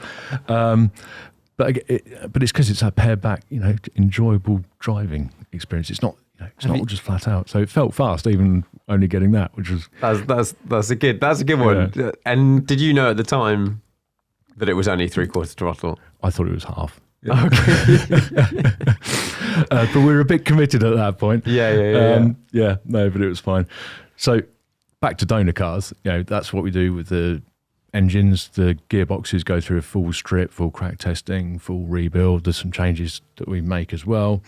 [SPEAKER 2] it's because it's that pared back, enjoyable driving experience. It's not. It's not just flat out. So it felt fast, even only getting that, which was
[SPEAKER 1] that's a good one. Yeah. And did you know at the time that it was only 3/4 throttle?
[SPEAKER 2] I thought it was half.
[SPEAKER 1] Yeah. Okay.
[SPEAKER 2] But we were a bit committed at that point.
[SPEAKER 1] Yeah.
[SPEAKER 2] No, but it was fine. So back to donor cars, that's what we do with the engines. The gearboxes go through a full strip, full crack testing, full rebuild. There's some changes that we make as well.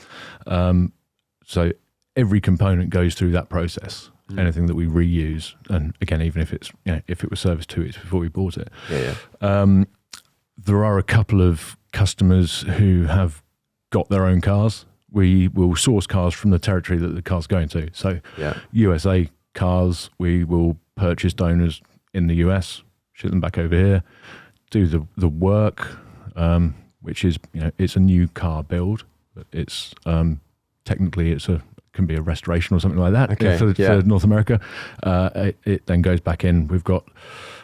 [SPEAKER 2] So every component goes through that process. Anything that we reuse, and again, even if it's if it was serviced 2 weeks before we bought it. There are a couple of customers who have got their own cars. We will source cars from the territory that the car's going to. So USA cars, we will purchase donors in the US, ship them back over here, do the work, which is it's a new car build, but it's technically can be a restoration or something like that for North America. It then goes back in. We've got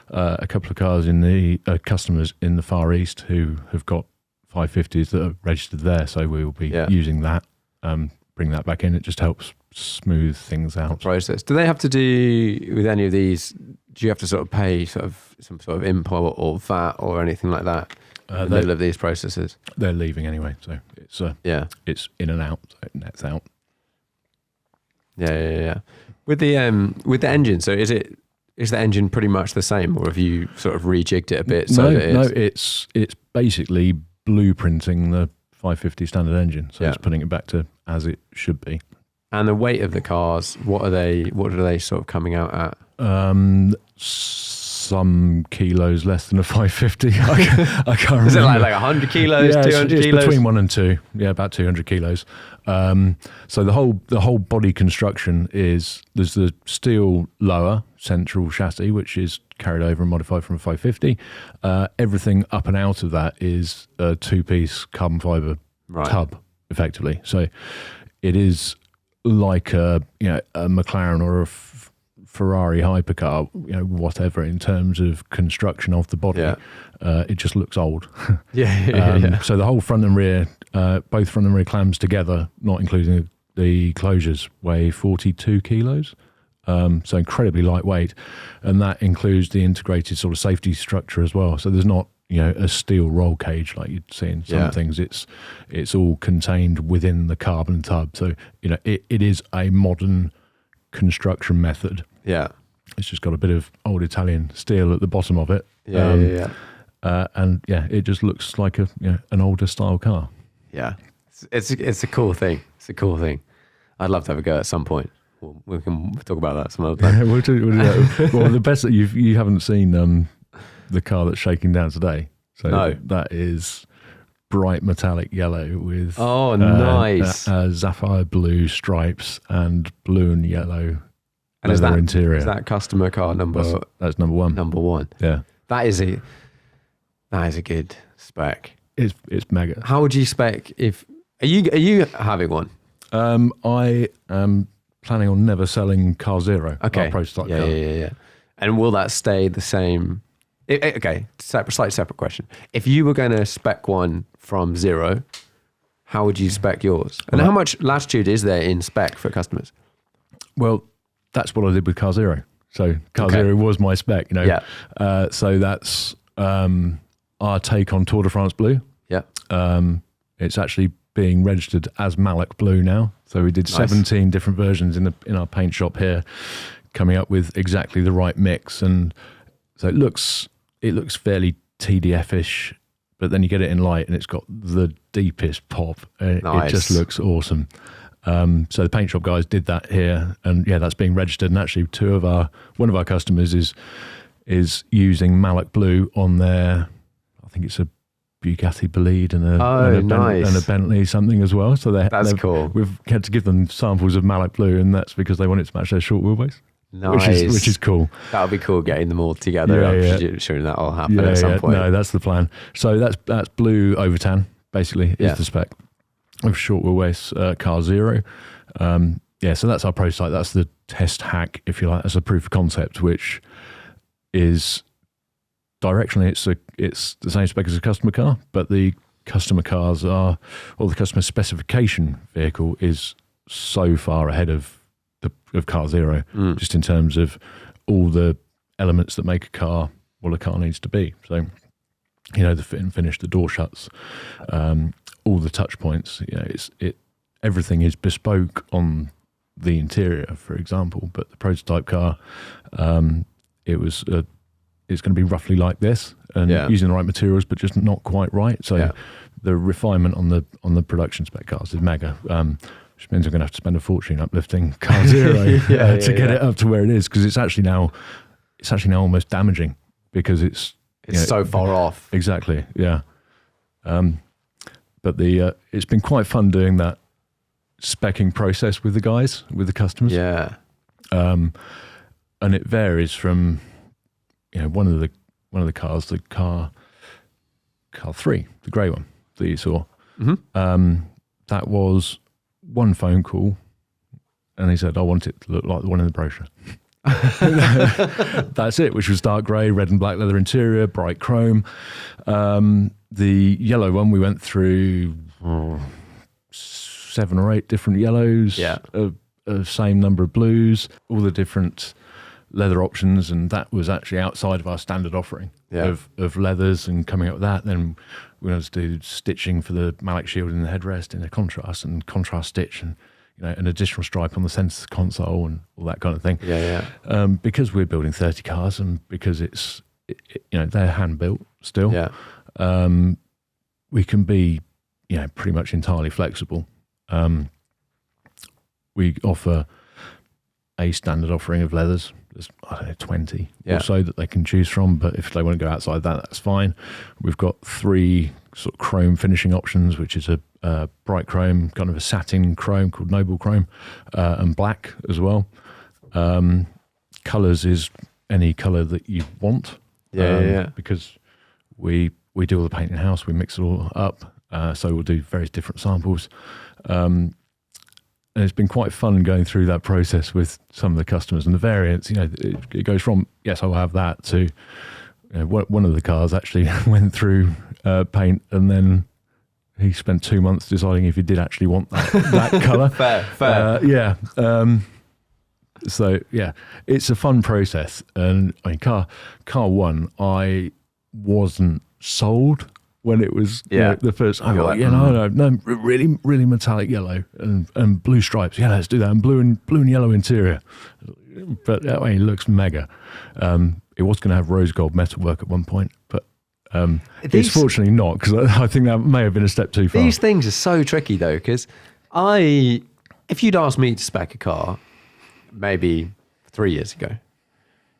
[SPEAKER 2] a couple of cars in the customers in the Far East who have got 550s that are registered there, so we will be using that, bring that back in. It just helps smooth things out.
[SPEAKER 1] Process. Do they have to do with any of these? Do you have to sort of pay some sort of import or VAT or anything like that in the middle of these processes?
[SPEAKER 2] They're leaving anyway, so it's in and out, so it nets out.
[SPEAKER 1] Yeah. With the engine, so is the engine pretty much the same, or have you sort of rejigged it a bit?
[SPEAKER 2] It's basically blueprinting the 550 standard engine, so it's putting it back to as it should be.
[SPEAKER 1] And the weight of the cars, what are they sort of coming out at?
[SPEAKER 2] Some kilos less than a 550. I can't remember.
[SPEAKER 1] Is it like 100 kilos, 200
[SPEAKER 2] it's
[SPEAKER 1] kilos?
[SPEAKER 2] Between 1 and 2. Yeah, about 200 kilos. So the whole body construction is, there's the steel lower central chassis, which is carried over and modified from a 550. Everything up and out of that is a 2-piece carbon fiber tub, effectively. So it is like a McLaren or a Ferrari hypercar, whatever, in terms of construction of the body. It just looks old. So the whole front and rear, both front and rear clams together, not including the closures, weigh 42 kilos. So incredibly lightweight, and that includes the integrated sort of safety structure as well. So there's not a steel roll cage like you'd see in some things. It's all contained within the carbon tub. So it is a modern construction method. It's just got a bit of old Italian steel at the bottom of it. And it just looks like an older style car.
[SPEAKER 1] It's a cool thing. It's a cool thing. I'd love to have a go at some point. We can talk about that some other time.
[SPEAKER 2] We'll do that. Well, the best that you haven't seen the car that's shaking down today. So that is bright metallic yellow with
[SPEAKER 1] nice
[SPEAKER 2] sapphire blue stripes and blue and yellow leather interior.
[SPEAKER 1] Is that customer car number?
[SPEAKER 2] That's number one.
[SPEAKER 1] Number one.
[SPEAKER 2] Yeah,
[SPEAKER 1] that is a good spec.
[SPEAKER 2] It's mega.
[SPEAKER 1] How would you spec are you having one?
[SPEAKER 2] I am planning on never selling Car Zero.
[SPEAKER 1] Okay.
[SPEAKER 2] Our prototype car.
[SPEAKER 1] Yeah. And will that stay the same? Okay, slightly separate question. If you were going to spec one from zero, how would you spec yours? And how much latitude is there in spec for customers?
[SPEAKER 2] Well, that's what I did with Car Zero. So Car Zero was my spec, So that's our take on Tour de France Blue. It's actually being registered as Mallock Blue now. So we did 17 different versions in our paint shop here, coming up with exactly the right mix. And so it looks fairly TDF-ish, but then you get it in light and it's got the deepest pop. It just looks awesome. So the paint shop guys did that here, and that's being registered. And actually, one of our customers is using Mallock Blue on their, I think it's a Bugatti Bolide and a Bentley something as well. So that's
[SPEAKER 1] cool.
[SPEAKER 2] We've had to give them samples of Mallock Blue, and that's because they want it to match their short wheelbase.
[SPEAKER 1] Nice.
[SPEAKER 2] Which is cool.
[SPEAKER 1] That would be cool, getting them all together. I'm sure that'll happen at some point.
[SPEAKER 2] No, that's the plan. So that's blue over tan, basically, is the spec of short wheelbase Car Zero. So that's our prototype. That's the test hack, if you like. That's a proof of concept, which is directionally it's the same spec as a customer car, but the customer cars the customer specification vehicle is so far ahead of Car Zero, just in terms of all the elements that make a car what a car needs to be. So, the fit and finish, the door shuts, all the touch points. Everything is bespoke on the interior, for example. But the prototype car, it's going to be roughly like this, and using the right materials, but just not quite right. So the refinement on the production spec cars is mega. Which means I'm going to have to spend a fortune uplifting car zero to get it up to where it is, because it's actually now almost damaging because it's
[SPEAKER 1] so far off.
[SPEAKER 2] Exactly, yeah. But it's been quite fun doing that speccing process with the guys, with the customers.
[SPEAKER 1] Yeah.
[SPEAKER 2] And it varies from, one of the cars, the car 3, the grey one that you saw.
[SPEAKER 1] Mm-hmm.
[SPEAKER 2] That was one phone call, and he said, I want it to look like the one in the brochure. That's it, which was dark grey, red and black leather interior, bright chrome. The yellow one, we went through 7 or 8 different yellows, same number of blues, all the different leather options, and that was actually outside of our standard offering of leathers, and coming up with that. Then we wanted to do stitching for the Mallock shield in the headrest in a contrast stitch, and an additional stripe on the centre console and all that kind of thing. Because we're building 30 cars, and because it's they're hand built still. We can be pretty much entirely flexible. We offer a standard offering of leathers. There's 20 or so that they can choose from, but if they want to go outside that, that's fine. We've got 3 sort of chrome finishing options, which is a bright chrome, kind of a satin chrome called Noble Chrome, and black as well. Colours is any colour that you want. Because we do all the paint in house, we mix it all up, so we'll do various different samples. And it's been quite fun going through that process with some of the customers, and the variants, it goes from, yes, I'll have that, to one of the cars actually went through paint, and then he spent 2 months deciding if he did actually want that colour.
[SPEAKER 1] Fair.
[SPEAKER 2] So yeah, it's a fun process. And I mean, car 1, I wasn't sold when it was the first. I was like, no, really, really metallic yellow and blue stripes. Yeah, let's do that. And blue and yellow interior. But I mean, it looks mega. It was going to have rose gold metalwork at one point, but it's fortunately not, because I think that may have been a step too far.
[SPEAKER 1] These things are so tricky though, because if you'd asked me to spec a car maybe 3 years ago,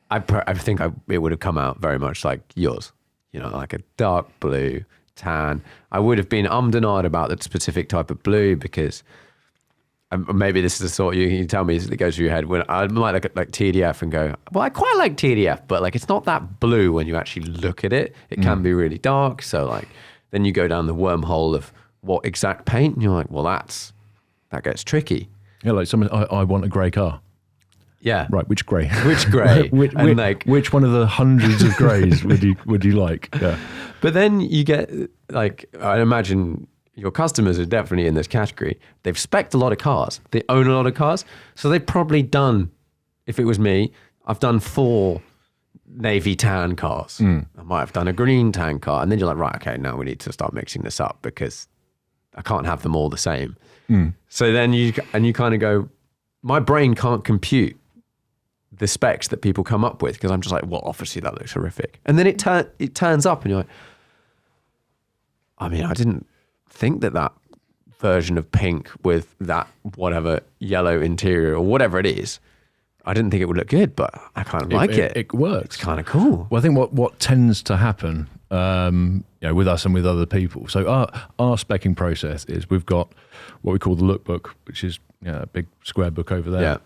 [SPEAKER 1] I think it would have come out very much like yours. Like a dark blue, tan. I would have been ummed and ahed about the specific type of blue, because maybe this is the sort you tell me that goes through your head. When I might look at like TDF and go, well, I quite like TDF, but like it's not that blue when you actually look at it. It can be really dark. So like then you go down the wormhole of what exact paint, and you're like, well, that gets tricky.
[SPEAKER 2] Yeah, like I want a grey car.
[SPEAKER 1] Yeah.
[SPEAKER 2] Right. Which grey?
[SPEAKER 1] Which grey?
[SPEAKER 2] which one of the hundreds of greys would you like? Yeah.
[SPEAKER 1] But then you get like, I imagine your customers are definitely in this category. They've spec'd a lot of cars. They own a lot of cars. So they've probably done, if it was me, I've done 4 navy tan cars. I might have done a green tan car. And then you're like, right, okay, now we need to start mixing this up, because I can't have them all the same. So then you kind of go, my brain can't compute the specs that people come up with, because I'm just like, well, obviously that looks horrific. And then it turns up and you're like, I mean, I didn't think that version of pink with that whatever yellow interior or whatever it is, I didn't think it would look good, but I kind of like it.
[SPEAKER 2] It works.
[SPEAKER 1] It's kind of cool.
[SPEAKER 2] Well, I think what tends to happen, with us and with other people. So our speccing process is, we've got what we call the lookbook, which is a big square book over there.
[SPEAKER 1] Yeah.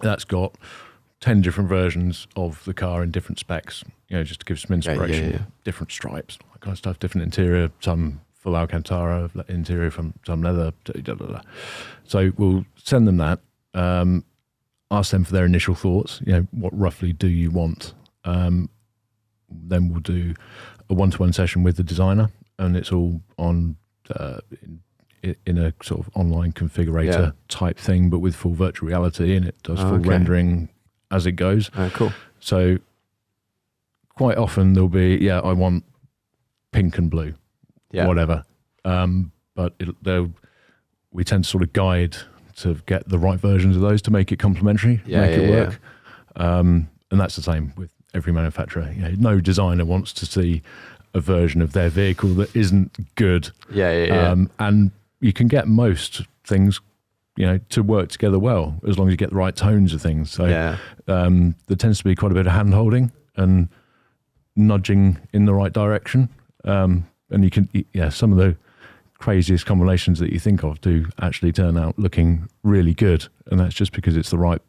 [SPEAKER 2] That's got 10 different versions of the car in different specs, just to give some inspiration. Different stripes, all that kind of stuff, different interior, some full Alcantara interior, from some leather. So we'll send them that, ask them for their initial thoughts, what roughly do you want? Then we'll do a one-to-one session with the designer, and it's all on in a sort of online configurator type thing, but with full virtual reality, and it does full rendering as it goes.
[SPEAKER 1] Oh, cool.
[SPEAKER 2] So quite often there'll be, I want pink and blue, whatever. But we tend to sort of guide to get the right versions of those to make it complementary, make it work. And that's the same with every manufacturer. You know, no designer wants to see a version of their vehicle that isn't good. And you can get most things, you know, to work together well as long as you get the right tones of things. So there tends to be quite a bit of hand holding and nudging in the right direction. And you can, some of the craziest combinations that you think of do actually turn out looking really good. And that's just because it's the right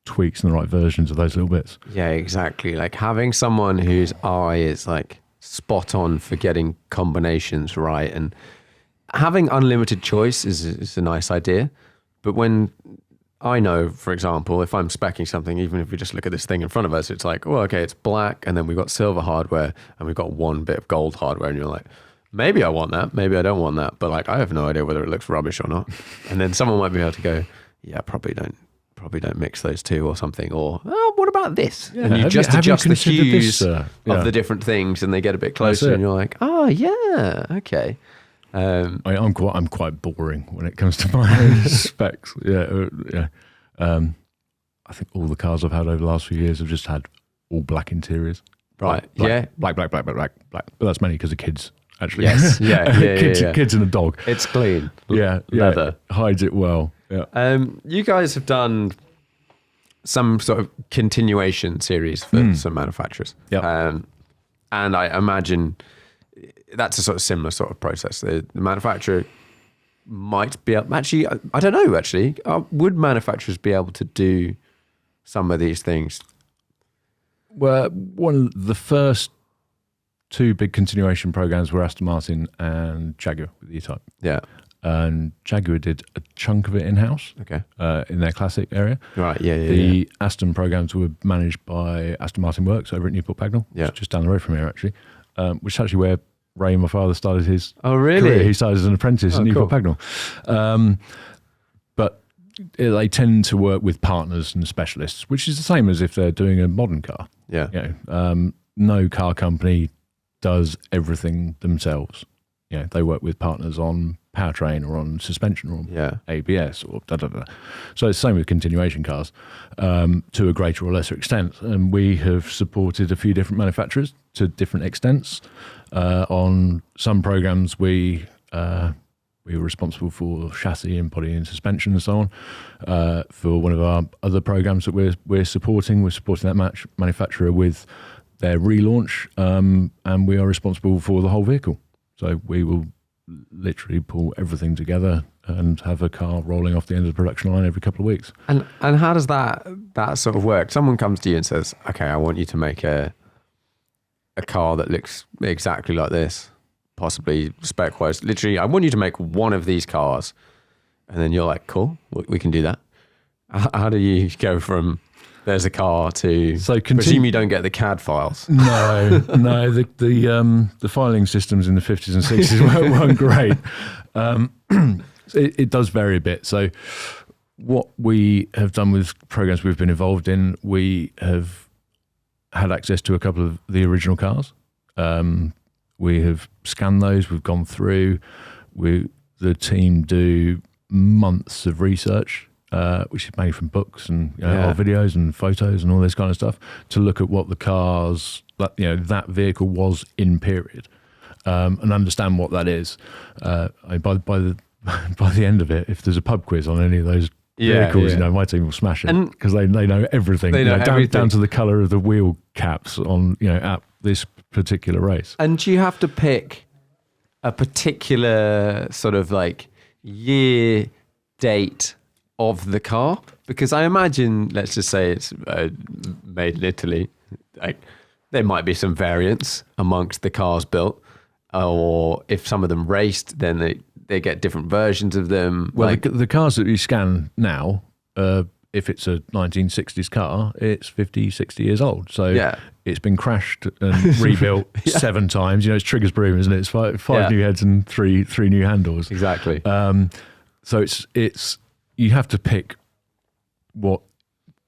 [SPEAKER 2] tweaks and the right versions of those little bits.
[SPEAKER 1] Yeah, exactly. Like having someone whose eye is like spot on for getting combinations right, and having unlimited choice is a nice idea. But when I know, for example, if I'm speccing something, even if we just look at this thing in front of us, it's like, oh, okay, it's black, and then we've got silver hardware, and we've got one bit of gold hardware, and you're like, maybe I want that, maybe I don't want that, but like I have no idea whether it looks rubbish or not. And then someone might be able to go, yeah, probably don't mix those two or something, or oh, what about this?
[SPEAKER 2] Yeah,
[SPEAKER 1] and you just adjust the hues
[SPEAKER 2] of
[SPEAKER 1] the different things, and they get a bit closer, and you're like, oh yeah, okay.
[SPEAKER 2] I'm quite boring when it comes to my specs. I think all the cars I've had over the last few years have just had all black interiors.
[SPEAKER 1] Right.
[SPEAKER 2] Black. But that's mainly because of kids. Actually,
[SPEAKER 1] yes,
[SPEAKER 2] kids and a dog.
[SPEAKER 1] It's clean.
[SPEAKER 2] Leather hides it well. Yeah.
[SPEAKER 1] You guys have done some sort of continuation series for some manufacturers.
[SPEAKER 2] Yeah.
[SPEAKER 1] And I imagine that's a sort of similar sort of process. The manufacturer might be able, actually, I don't know. Actually, would manufacturers be able to do some of these things?
[SPEAKER 2] Well, one of the first two big continuation programs were Aston Martin and Jaguar with the E-Type.
[SPEAKER 1] Yeah.
[SPEAKER 2] And Jaguar did a chunk of it in-house.
[SPEAKER 1] Okay.
[SPEAKER 2] In their classic area.
[SPEAKER 1] Right, yeah.
[SPEAKER 2] The Aston programs were managed by Aston Martin Works over at Newport Pagnell.
[SPEAKER 1] Yeah.
[SPEAKER 2] Just down the road from here, actually. Which is actually where Ray, my father, started his
[SPEAKER 1] career.
[SPEAKER 2] He started as an apprentice at Newport Pagnell. But they tend to work with partners and specialists, which is the same as if they're doing a modern car.
[SPEAKER 1] Yeah.
[SPEAKER 2] You know, no car company does everything themselves. You know, they work with partners on powertrain or on suspension or on ABS or da-da-da. So it's the same with continuation cars to a greater or lesser extent. And we have supported a few different manufacturers to different extents. On some programs, we were responsible for chassis and body and suspension and so on. For one of our other programs that we're supporting that manufacturer with their relaunch, and we are responsible for the whole vehicle. So we will literally pull everything together and have a car rolling off the end of the production line every couple of weeks.
[SPEAKER 1] And how does that sort of work? Someone comes to you and says, okay, I want you to make a car that looks exactly like this, possibly spec-wise. Literally, I want you to make one of these cars. And then you're like, cool, we can do that. How do you go from there's a car to presume you don't get the CAD files?
[SPEAKER 2] No, the filing systems in the 50s and 60s weren't great. It does vary a bit. So what we have done with programs we've been involved in, we have had access to a couple of the original cars. We have scanned those, we've gone through. The team do months of research, which is mainly from books and old videos and photos and all this kind of stuff, to look at what the cars, that vehicle was in period, and understand what that is. By the end of it, if there's a pub quiz on any of those vehicles, my team will smash it because they know everything.
[SPEAKER 1] They know everything.
[SPEAKER 2] Down to the colour of the wheel caps on at this particular race.
[SPEAKER 1] And do you have to pick a particular sort of like year, date of the car? Because I imagine, let's just say it's made in Italy, like there might be some variance amongst the cars built, or if some of them raced, then they get different versions of them.
[SPEAKER 2] Well, the cars that you scan now, if it's a 1960s car, it's 50, 60 years old. So it's been crashed and rebuilt 7 times. It's Trigger's broom, isn't it? It's five new heads and three new handles.
[SPEAKER 1] Exactly.
[SPEAKER 2] So it's you have to pick what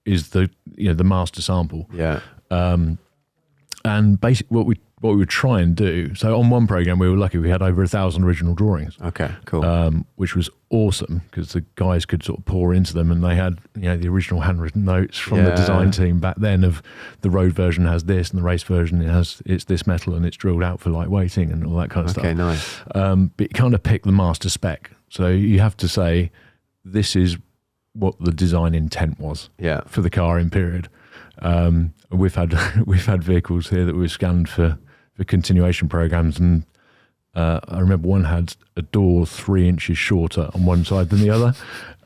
[SPEAKER 2] is the master sample.
[SPEAKER 1] Yeah.
[SPEAKER 2] And basically what what we would try and do. So on one program, we were lucky; we had over 1,000 original drawings.
[SPEAKER 1] Okay, cool.
[SPEAKER 2] Which was awesome because the guys could sort of pour into them, and they had the original handwritten notes from the design team back then of the road version has this, and the race version it's this metal, and it's drilled out for lightweighting and all that kind of stuff.
[SPEAKER 1] Okay, nice.
[SPEAKER 2] But you kind of pick the master spec, so you have to say this is what the design intent was for the car in period. We've had vehicles here that were scanned for continuation programs, and I remember one had a door 3 inches shorter on one side than the other.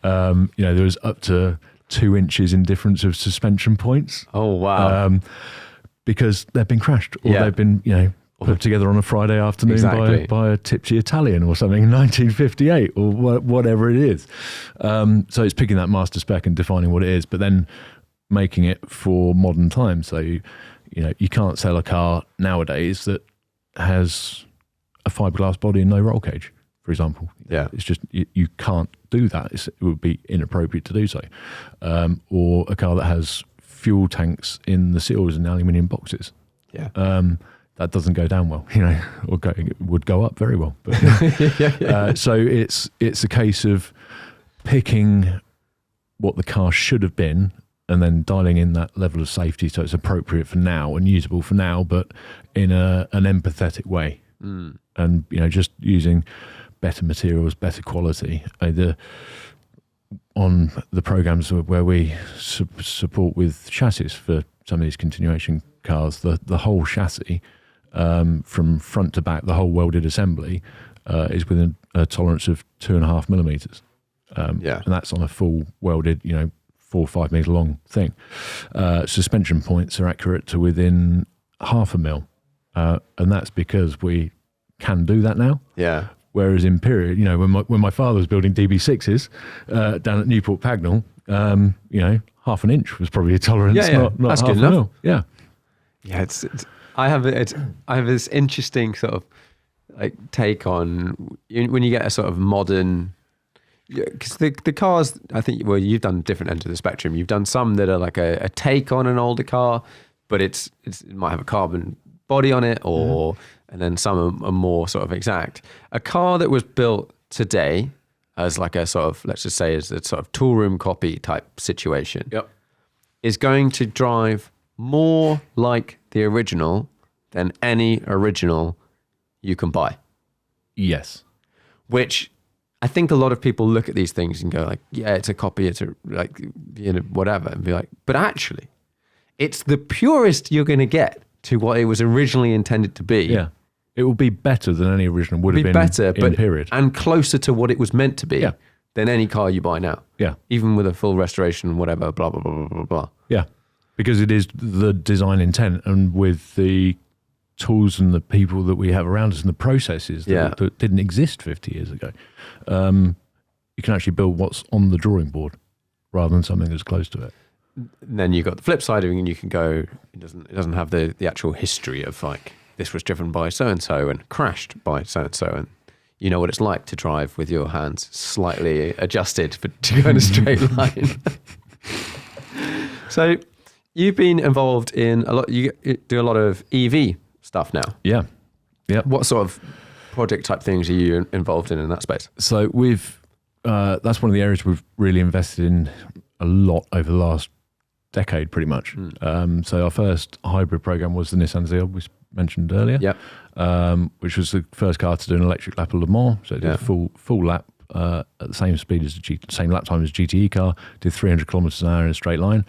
[SPEAKER 2] There was up to 2 inches in difference of suspension points.
[SPEAKER 1] Oh wow!
[SPEAKER 2] Because they've been crashed, or they've been put together on a Friday afternoon by a tipsy Italian or something in 1958 or whatever it is. So it's picking that master spec and defining what it is, but then making it for modern times. So you can't sell a car nowadays that has a fiberglass body and no roll cage, for example. It's just you can't do that. It would be inappropriate to do so. Or a car that has fuel tanks in the seals in aluminium boxes. That doesn't go down well, or it would go up very well. But, so it's a case of picking what the car should have been and then dialing in that level of safety so it's appropriate for now and usable for now, but in an empathetic way. And just using better materials, better quality. On the programs where we support with chassis for some of these continuation cars, the whole chassis, from front to back, the whole welded assembly is within a tolerance of 2.5 millimeters. And that's on a full welded, 4 or 5 meter long thing. Suspension points are accurate to within 0.5 mil. And that's because we can do that now. Whereas in period, when my father was building DB6s down at Newport Pagnell, 0.5 inch was probably a tolerance. Not
[SPEAKER 1] that's
[SPEAKER 2] half
[SPEAKER 1] good
[SPEAKER 2] a
[SPEAKER 1] enough.
[SPEAKER 2] mil.
[SPEAKER 1] I have this interesting sort of take on when you get a sort of modern, because the cars, I think, you've done different ends of the spectrum. You've done some that are like a take on an older car, but it might have a carbon body on it, or and then some are more sort of exact. A car that was built today as like a sort of, let's just say, as a sort of tool room copy type situation, is going to drive more like the original than any original you can buy.
[SPEAKER 2] Yes.
[SPEAKER 1] Which I think a lot of people look at these things and go like, yeah, it's a copy, it's whatever, and be like, but actually, it's the purest you're going to get to what it was originally intended to be.
[SPEAKER 2] Yeah. It will be better than any original would have been
[SPEAKER 1] better,
[SPEAKER 2] in period.
[SPEAKER 1] And closer to what it was meant to be than any car you buy now.
[SPEAKER 2] Yeah.
[SPEAKER 1] Even with a full restoration, whatever, blah, blah, blah, blah, blah, blah.
[SPEAKER 2] Yeah. Because it is the design intent, and with the tools and the people that we have around us and the processes that didn't exist 50 years ago, you can actually build what's on the drawing board rather than something that's close to it.
[SPEAKER 1] And then you've got the flip side of it, and you can go, it doesn't have the actual history of like, this was driven by so-and-so and crashed by so-and-so, and you know what it's like to drive with your hands slightly adjusted to go in a straight line. So you've been involved in a lot, you do a lot of EV stuff now.
[SPEAKER 2] Yeah.
[SPEAKER 1] What sort of project type things are you involved in that space?
[SPEAKER 2] So that's one of the areas we've really invested in a lot over the last decade, pretty much. So our first hybrid program was the Nissan ZEOD, we mentioned earlier, which was the first car to do an electric lap of Le Mans. So it did a full lap at the same speed as same lap time as a GTE car, did 300 kilometers an hour in a straight line.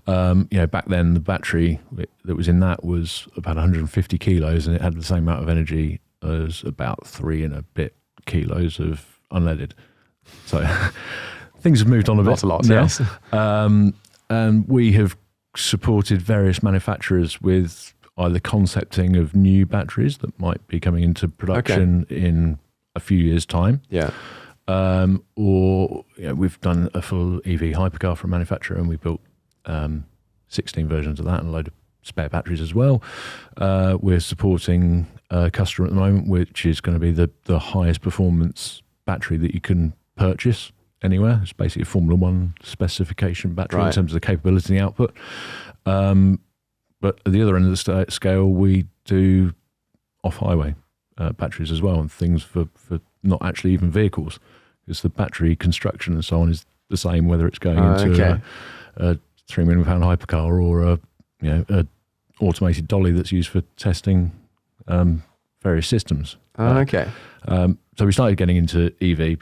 [SPEAKER 2] Back then the battery that was in that was about 150 kilos, and it had the same amount of energy as about 3 and a bit kilos of unleaded. So things have moved on a bit.
[SPEAKER 1] Lots, yes.
[SPEAKER 2] And we have supported various manufacturers with either concepting of new batteries that might be coming into production in a few years' time. Or we've done a full EV hypercar for a manufacturer, and we built 16 versions of that and a load of spare batteries as well. We're supporting a customer at the moment, which is going to be the highest performance battery that you can purchase anywhere. It's basically a Formula One specification battery in terms of the capability and the output. But at the other end of the scale, we do off-highway batteries as well, and things for not actually even vehicles, because the battery construction and so on is the same whether it's going into a £3 million hypercar or a automated dolly that's used for testing various systems. So we started getting into EV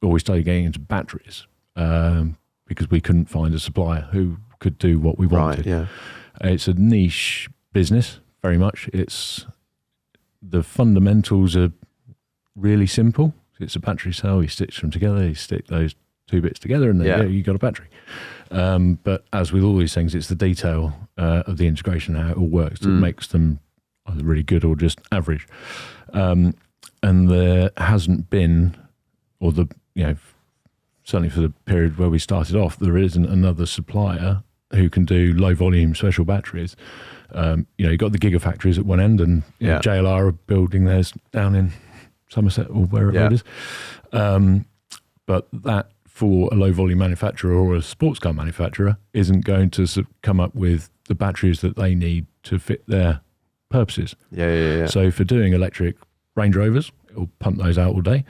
[SPEAKER 2] we started getting into batteries because we couldn't find a supplier who could do what we wanted.
[SPEAKER 1] Right, yeah.
[SPEAKER 2] It's a niche business, very much. The fundamentals are really simple. It's a battery cell, you stitch them together, you stick those two bits together, and then you got a battery. But as with all these things, it's the detail of the integration, how it all works, that makes them either really good or just average. And there hasn't been, certainly for the period where we started off, there isn't another supplier who can do low volume special batteries. You've got the gigafactories at one end, and JLR are building theirs down in Somerset or wherever it is. But that, for a low volume manufacturer or a sports car manufacturer, isn't going to come up with the batteries that they need to fit their purposes. So for doing electric Range Rovers, it'll pump those out all day.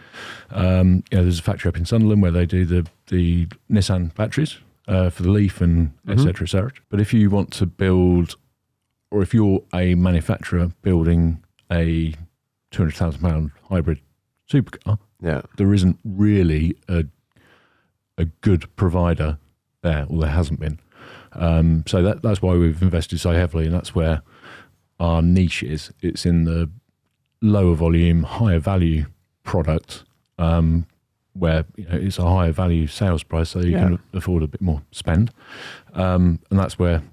[SPEAKER 2] There's a factory up in Sunderland where they do the Nissan batteries for the Leaf and et cetera, et cetera. But if you want to build, or if you're a manufacturer building a £200,000 hybrid supercar, there isn't really a good provider there, or there hasn't been. So that's why we've invested so heavily, and that's where our niche is. It's in the lower volume, higher value product, where it's a higher value sales price, so you can afford a bit more spend, and that's where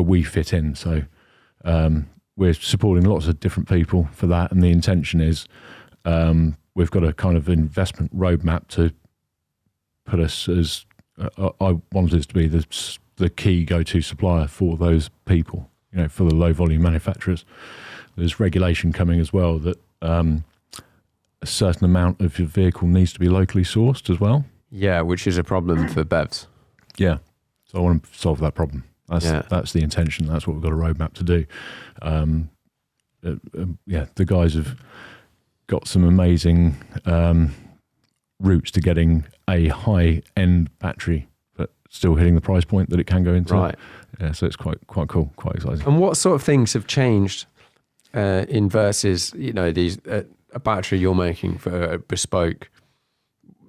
[SPEAKER 2] we fit in. So we're supporting lots of different people for that, and the intention is we've got a kind of investment roadmap to put us as I want us to be the key go-to supplier for those people, for the low volume manufacturers. There's regulation coming as well that a certain amount of your vehicle needs to be locally sourced as well. Yeah,
[SPEAKER 1] which is a problem for BEVs.
[SPEAKER 2] Yeah, so I want to solve that problem. That's the intention. That's what we've got a roadmap to do. The guys have got some amazing routes to getting a high-end battery, but still hitting the price point that it can go into.
[SPEAKER 1] Right.
[SPEAKER 2] Yeah, so it's quite cool, quite exciting.
[SPEAKER 1] And what sort of things have changed in versus these a battery you're making for a bespoke,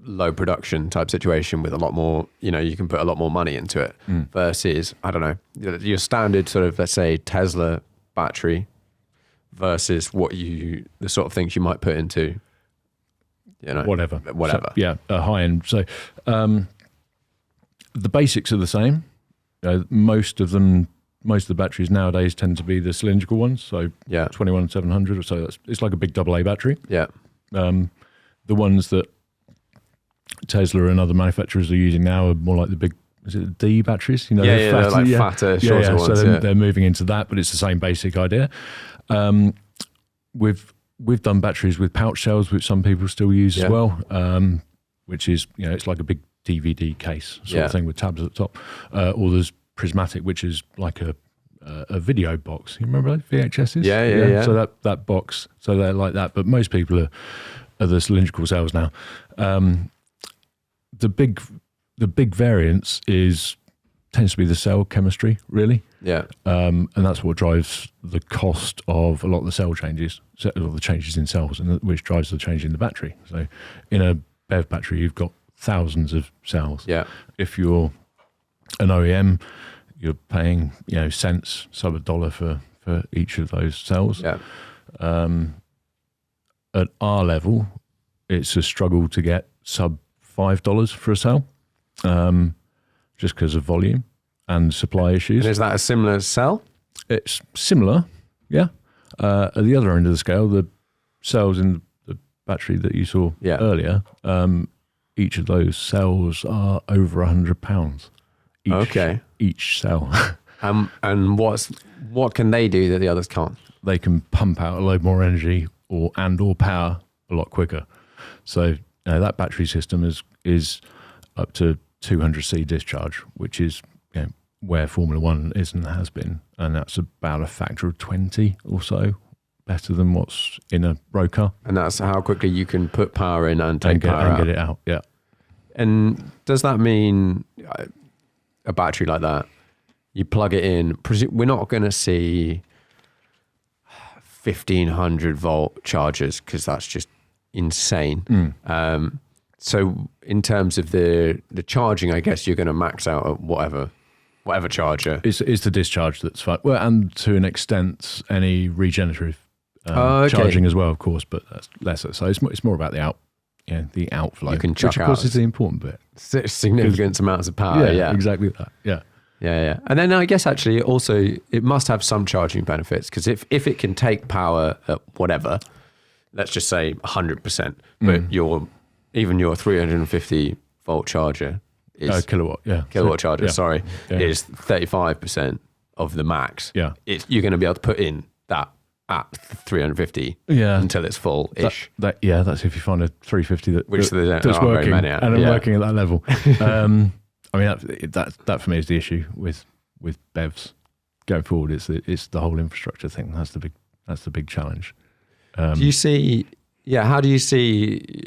[SPEAKER 1] low production type situation with a lot more, you can put a lot more money into it versus, I don't know, your standard sort of, let's say, Tesla battery versus the sort of things you might put into,
[SPEAKER 2] whatever.
[SPEAKER 1] So,
[SPEAKER 2] a high end. So the basics are the same. Most of the batteries nowadays tend to be the cylindrical ones. So 21700 or so. It's like a big AA battery.
[SPEAKER 1] Yeah.
[SPEAKER 2] The ones that Tesla and other manufacturers are using now are more like the big, is it D batteries?
[SPEAKER 1] They're like fatter, shorter ones.
[SPEAKER 2] So they're moving into that, but it's the same basic idea. We've done batteries with pouch cells, which some people still use as well, which is, it's like a big DVD case sort of thing with tabs at the top. Or there's prismatic, which is like a video box. You remember that? VHSs?
[SPEAKER 1] Yeah.
[SPEAKER 2] So that box, so they're like that. But most people are the cylindrical cells now. The big variance tends to be the cell chemistry, really.
[SPEAKER 1] Yeah.
[SPEAKER 2] And that's what drives the cost of a lot of the cell changes, or the changes in cells, and which drives the change in the battery. So in a BEV battery, you've got thousands of cells.
[SPEAKER 1] Yeah.
[SPEAKER 2] If you're an OEM, you're paying, cents, sub $1 for each of those cells.
[SPEAKER 1] Yeah.
[SPEAKER 2] At our level, it's a struggle to get sub $5 for a cell, just because of volume and supply issues.
[SPEAKER 1] And is that a similar cell?
[SPEAKER 2] It's similar, yeah. At the other end of the scale, the cells in the battery that you saw earlier, each of those cells are over £100. Each cell.
[SPEAKER 1] And what can they do that the others can't?
[SPEAKER 2] They can pump out a load more energy or power a lot quicker. So that battery system is up to 200C discharge, which is where Formula One is and has been, and that's about a factor of 20 or so better than what's in a road car.
[SPEAKER 1] And that's how quickly you can put power in and take power out.
[SPEAKER 2] And get it out, yeah.
[SPEAKER 1] And does that mean a battery like that, you plug it in, we're not going to see 1500 volt chargers because that's just insane. So in terms of the charging, I guess you're going to max out at whatever charger.
[SPEAKER 2] It's the discharge that's fine. Well, and to an extent, any regenerative charging as well, of course, but that's lesser. So it's more about the outflow,
[SPEAKER 1] you can chuck
[SPEAKER 2] which of course is the important bit.
[SPEAKER 1] Significant amounts of power. Yeah,
[SPEAKER 2] exactly that. Yeah.
[SPEAKER 1] And then I guess actually also it must have some charging benefits because if it can take power at whatever, let's just say 100%, but your 350 volt charger is kilowatt charger, is 35% of the max.
[SPEAKER 2] Yeah.
[SPEAKER 1] You're going to be able to put in that at 350 until it's full-ish.
[SPEAKER 2] That's if you find a 350 that's working and working at that level. I mean, that for me is the issue with BEVs going forward. It's the whole infrastructure thing. That's the big challenge.
[SPEAKER 1] Do you see? Yeah, how do you see,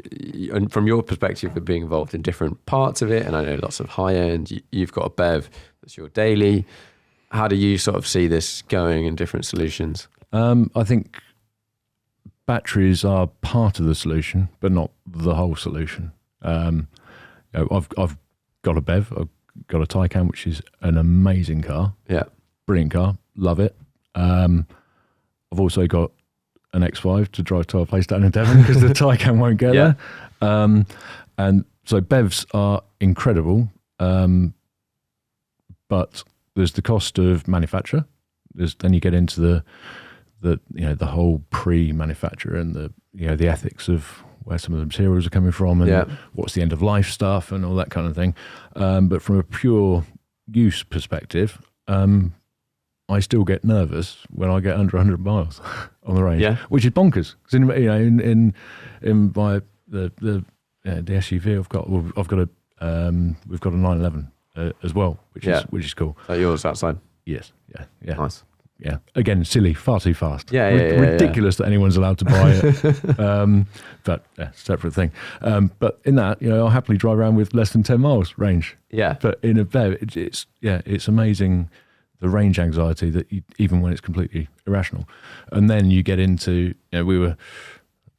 [SPEAKER 1] and from your perspective of being involved in different parts of it, and I know lots of high end, you've got a BEV that's your daily. How do you sort of see this going in different solutions?
[SPEAKER 2] I think batteries are part of the solution, but not the whole solution. I've got a BEV, I've got a Taycan, which is an amazing car.
[SPEAKER 1] Yeah.
[SPEAKER 2] Brilliant car, love it. I've also got an X5 to drive to our place down in Devon because the Taycan won't get there. And so BEVs are incredible, but there's the cost of manufacture. Then you get into the whole pre-manufacture and the ethics of where some of the materials are coming from and what's the end of life stuff and all that kind of thing. But from a pure use perspective, I still get nervous when I get under 100 miles on the range, which is bonkers. Because in my the SUV I've got we've got a 911 as well, which is cool.
[SPEAKER 1] Is that yours outside?
[SPEAKER 2] Yes, yeah,
[SPEAKER 1] nice.
[SPEAKER 2] Yeah, again, silly, far too fast.
[SPEAKER 1] Ridiculous
[SPEAKER 2] that anyone's allowed to buy it. But separate thing. But in that, I'll happily drive around with less than 10 miles range.
[SPEAKER 1] Yeah.
[SPEAKER 2] But in a BEV, it's amazing the range anxiety that even when it's completely irrational. And then you get into, we were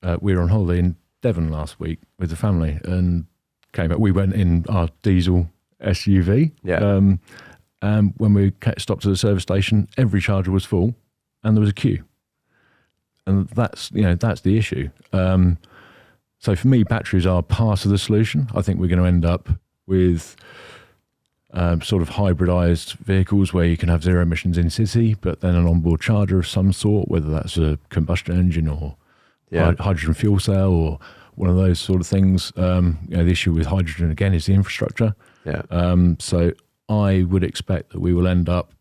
[SPEAKER 2] on holiday in Devon last week with the family and came back. We went in our diesel SUV.
[SPEAKER 1] Yeah.
[SPEAKER 2] And when we stopped at the service station, every charger was full and there was a queue. And that's the issue. So for me, batteries are part of the solution. I think we're going to end up with sort of hybridized vehicles where you can have zero emissions in city, but then an onboard charger of some sort, whether that's a combustion engine or hydrogen fuel cell or one of those sort of things. The issue with hydrogen, again, is the infrastructure.
[SPEAKER 1] Yeah.
[SPEAKER 2] So I would expect that we will end up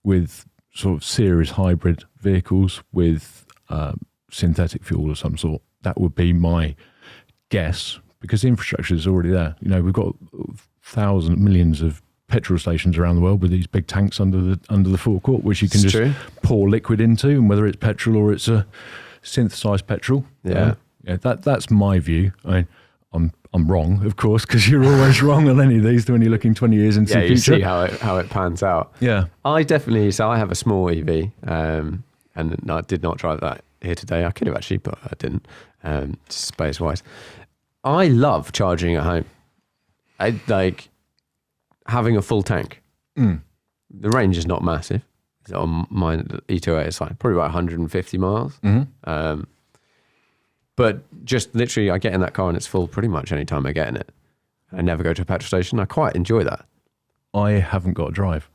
[SPEAKER 2] with sort of series hybrid vehicles with synthetic fuel of some sort. That would be my guess, because the infrastructure is already there. We've got millions of petrol stations around the world with these big tanks under the forecourt, which you can pour liquid into, and whether it's petrol or it's a synthesized petrol. That's my view. I mean, I'm wrong, of course, because you're always wrong on any of these when you're looking 20 years into the future.
[SPEAKER 1] You see how it pans out.
[SPEAKER 2] Yeah.
[SPEAKER 1] I have a small EV, and I did not drive that here today. I could have actually, but I didn't, space-wise. I love charging at home. I like having a full tank. The range is not massive. On mine E2A, it's like probably about 150 miles.
[SPEAKER 2] Mm-hmm.
[SPEAKER 1] But just literally, I get in that car and it's full pretty much any time I get in it. I never go to a petrol station. I quite enjoy that.
[SPEAKER 2] I haven't got a drive.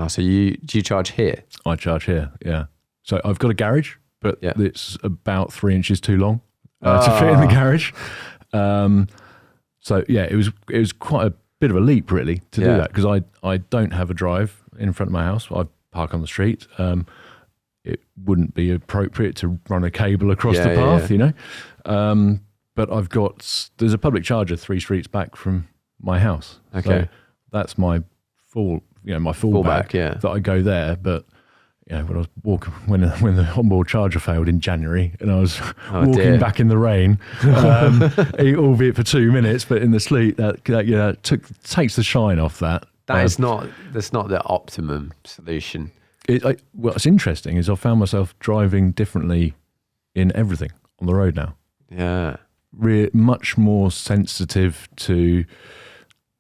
[SPEAKER 1] So do you charge here?
[SPEAKER 2] I charge here, yeah. So I've got a garage, but it's about 3 inches too long to fit in the garage. So yeah, it was quite a bit of a leap really to do that, because I don't have a drive in front of my house. I park on the street. It wouldn't be appropriate to run a cable across the path, But there's a public charger 3 streets back from my house.
[SPEAKER 1] Okay.
[SPEAKER 2] So that's my fallback that I go there. But when I was walking, when the onboard charger failed in January, and I was walking
[SPEAKER 1] dear.
[SPEAKER 2] back in the rain, albeit for 2 minutes, but in the sleet, that takes the shine off that.
[SPEAKER 1] That's not the optimum solution.
[SPEAKER 2] What's interesting is I found myself driving differently in everything on the road now.
[SPEAKER 1] Yeah.
[SPEAKER 2] Much more sensitive to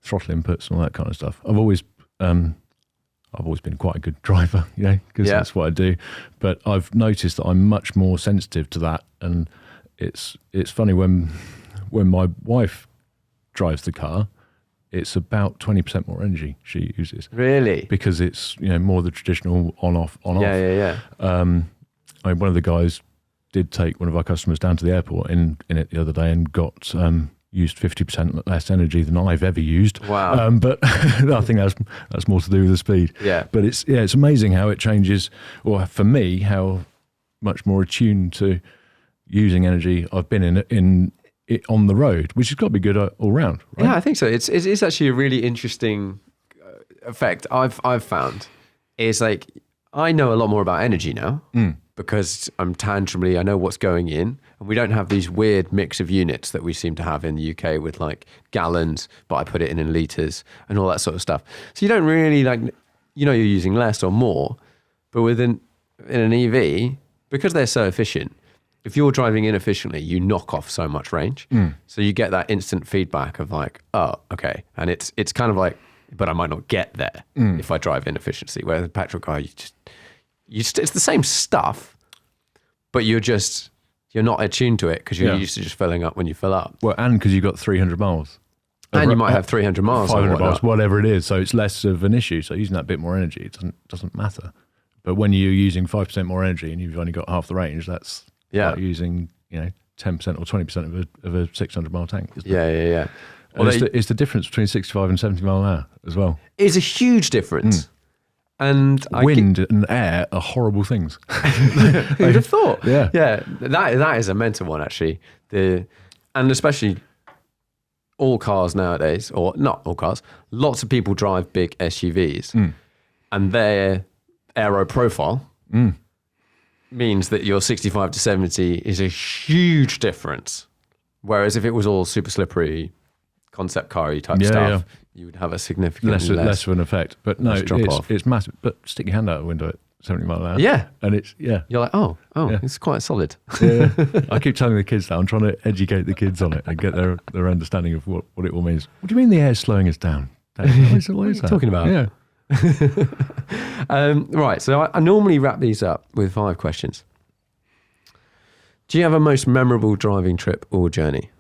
[SPEAKER 2] throttle inputs and all that kind of stuff. I've always been quite a good driver, because that's what I do. But I've noticed that I'm much more sensitive to that, and it's funny when my wife drives the car, it's about 20% more energy she uses.
[SPEAKER 1] Really?
[SPEAKER 2] Because it's more the traditional on off.
[SPEAKER 1] Yeah.
[SPEAKER 2] One of the guys did take one of our customers down to the airport in it the other day and got used 50% less energy than I've ever used.
[SPEAKER 1] Wow.
[SPEAKER 2] But I think that's more to do with the speed.
[SPEAKER 1] Yeah.
[SPEAKER 2] But it's amazing how it changes, or for me, how much more attuned to using energy I've been in on the road, which has got to be good all round. Right?
[SPEAKER 1] Yeah, I think so. It's actually a really interesting effect I've found. Is like I know a lot more about energy now. Because I know what's going in, and we don't have these weird mix of units that we seem to have in the UK with like gallons, but I put it in litres and all that sort of stuff. So you don't really you're using less or more, but in an EV, because they're so efficient, if you're driving inefficiently, you knock off so much range. So you get that instant feedback of like, oh, okay. And it's kind of like, but I might not get there if I drive inefficiency, where the petrol car, it's the same stuff, but you're not attuned to it because you're used to just filling up when you fill up.
[SPEAKER 2] Well, and because you've got 300 miles.
[SPEAKER 1] And you might have 300 miles.
[SPEAKER 2] 500 miles, whatever it is. So it's less of an issue. So using that bit more energy, it doesn't matter. But when you're using 5% more energy and you've only got half the range, that's like using 10% or 20% of a 600 mile tank. Isn't it?
[SPEAKER 1] Yeah.
[SPEAKER 2] Well, it's the difference between 65 and 70 mile an hour as well.
[SPEAKER 1] It's a huge difference. And
[SPEAKER 2] wind and air are horrible things.
[SPEAKER 1] Who'd have thought?
[SPEAKER 2] Yeah.
[SPEAKER 1] That is a mental one, actually. And especially all cars nowadays, or not all cars, lots of people drive big SUVs, and their aero profile means that your 65 to 70 is a huge difference. Whereas if it was all super slippery, concept car-y type stuff, you would have a significant
[SPEAKER 2] less of an effect. But no,
[SPEAKER 1] drop-off.
[SPEAKER 2] It's massive. But stick your hand out the window at 70 mile an hour.
[SPEAKER 1] Yeah.
[SPEAKER 2] And
[SPEAKER 1] you're like, it's quite solid.
[SPEAKER 2] Yeah. I keep telling the kids that. I'm trying to educate the kids on it and get their understanding of what it all means. What do you mean the air's slowing us down?
[SPEAKER 1] What are you talking about?
[SPEAKER 2] Yeah.
[SPEAKER 1] Right, so I normally wrap these up with 5 questions. Do you have a most memorable driving trip or journey?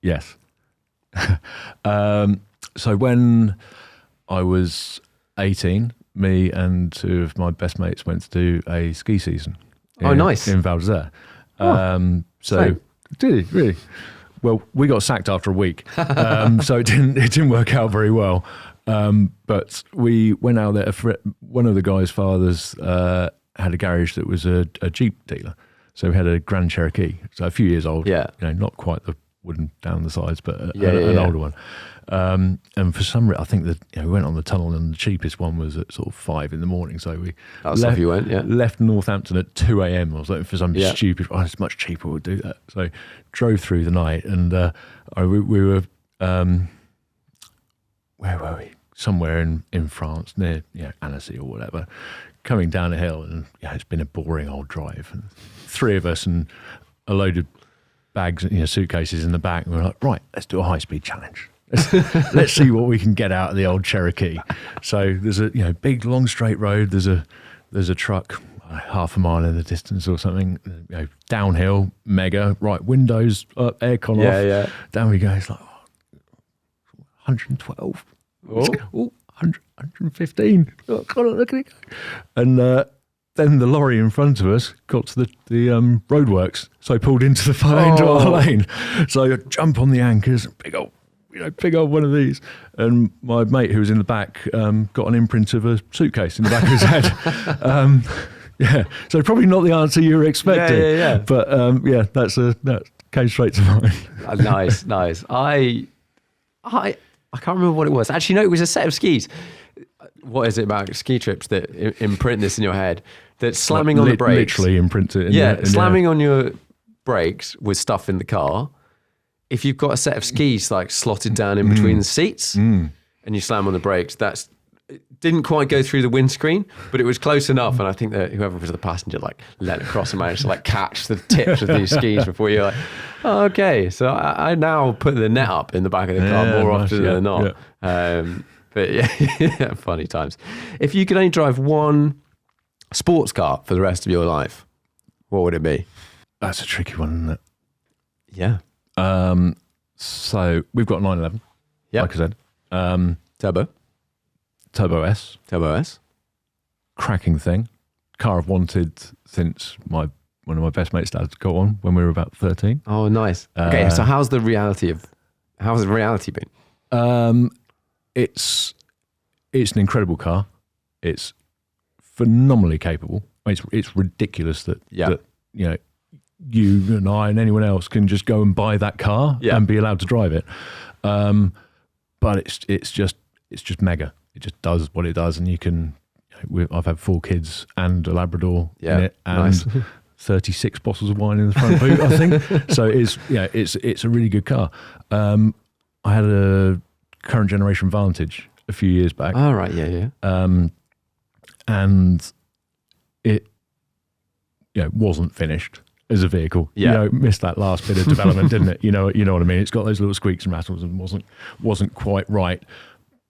[SPEAKER 2] Yes. So when I was 18, me and 2 of my best mates went to do a ski season.
[SPEAKER 1] Nice.
[SPEAKER 2] In Val d'Isère. Did it really? Well, we got sacked after a week, so it didn't work out very well. But we went out there. One of the guys' fathers had a garage that was a Jeep dealer, so we had a Grand Cherokee, so a few years old.
[SPEAKER 1] Yeah,
[SPEAKER 2] not quite the wooden down the sides, but an older one. And for some reason, I think that we went on the tunnel, and the cheapest one was at sort of 5 a.m. So we left Northampton at 2 a.m. I was like, for some stupid, it's much cheaper, we'll do that. So drove through the night, and we were where were we? Somewhere in France, near Annecy or whatever, coming down a hill, and it's been a boring old drive. And 3 of us and a load of bags, suitcases in the back, and we're like, right, let's do a high-speed challenge. Let's see what we can get out of the old Cherokee. So there's a big long straight road. There's a truck half a mile in the distance or something. Downhill, mega. Right, windows up, aircon off. Yeah. Down we go. It's like 112. Oh, 115. Oh, God, look at it go. And then the lorry in front of us got to the roadworks, so I pulled into our lane. So I jump on the anchors, big old one of these, and my mate who was in the back got an imprint of a suitcase in the back of his head. So probably not the answer you were expecting.
[SPEAKER 1] Yeah.
[SPEAKER 2] But that came straight to mind.
[SPEAKER 1] Nice. I can't remember what it was. Actually, no, it was a set of skis. what is it about ski trips that imprint this in your head? That slamming on the brakes,
[SPEAKER 2] literally imprint it.
[SPEAKER 1] Slamming on your brakes with stuff in the car. If you've got a set of skis like slotted down in between the seats, and you slam on the brakes, it didn't quite go through the windscreen, but it was close enough. And I think that whoever was the passenger like let it across and managed to like catch the tips of these skis before you're like, oh, okay. So I now put the net up in the back of the car more often than not. But yeah, funny times. If you could only drive one sports car for the rest of your life, what would it be?
[SPEAKER 2] That's a tricky one, isn't it?
[SPEAKER 1] Yeah.
[SPEAKER 2] So we've got 911.
[SPEAKER 1] Yeah.
[SPEAKER 2] Like I said. Turbo S. Cracking thing. Car I've wanted since one of my best mates' dads got one when we were about 13.
[SPEAKER 1] Oh, nice. Okay, so how's the reality been?
[SPEAKER 2] It's an incredible car. It's phenomenally capable. It's ridiculous that you know, you and I and anyone else can just go and buy that car and be allowed to drive it. But it's just mega. It just does what it does, and you can. I've had 4 kids and a Labrador in it, and 36 bottles of wine in the front boot. I think so. It's a really good car. I had a current generation Vantage a few years back.
[SPEAKER 1] Oh right, yeah.
[SPEAKER 2] And it wasn't finished as a vehicle. Missed that last bit of development, didn't it? You know what I mean? It's got those little squeaks and rattles and wasn't quite right.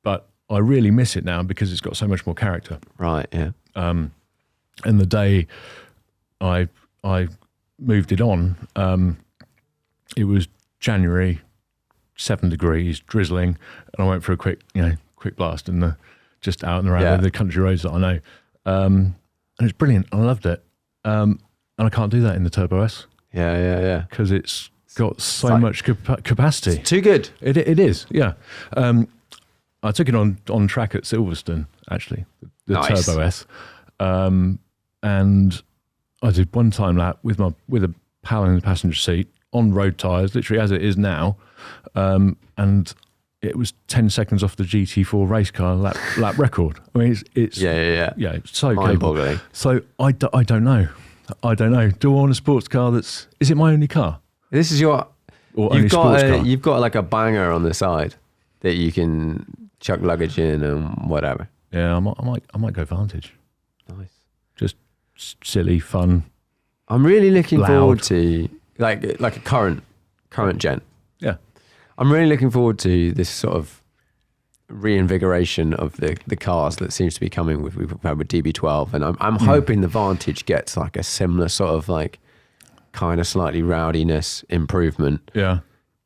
[SPEAKER 2] But I really miss it now because it's got so much more character.
[SPEAKER 1] Right, yeah.
[SPEAKER 2] And the day I moved it on, it was January, 7 degrees, drizzling, and I went for a quick blast in just out and around the country roads that I know. And it's brilliant. I loved it. And I can't do that in the Turbo S.
[SPEAKER 1] Yeah.
[SPEAKER 2] Because it's got so much capacity.
[SPEAKER 1] It's too good.
[SPEAKER 2] It is, yeah. I took it on track at Silverstone, actually, the
[SPEAKER 1] Nice.
[SPEAKER 2] Turbo S. And I did one time lap with a pal in the passenger seat on road tyres, literally as it is now. And it was 10 seconds off the GT4 race car lap record. I mean, it's it's so capable. So I don't know. Do I want a sports car is it my only car?
[SPEAKER 1] This is
[SPEAKER 2] Or only sports car?
[SPEAKER 1] You've got like a banger on the side that you can chuck luggage in and whatever.
[SPEAKER 2] Yeah, I might go Vantage.
[SPEAKER 1] Nice.
[SPEAKER 2] Just silly, fun.
[SPEAKER 1] I'm really looking
[SPEAKER 2] Loud.
[SPEAKER 1] forward to like a current gen.
[SPEAKER 2] Yeah.
[SPEAKER 1] I'm really looking forward to this sort of reinvigoration of the cars that seems to be coming with DB12, and I'm hoping the Vantage gets like a similar sort of like kind of slightly rowdiness improvement.
[SPEAKER 2] Yeah.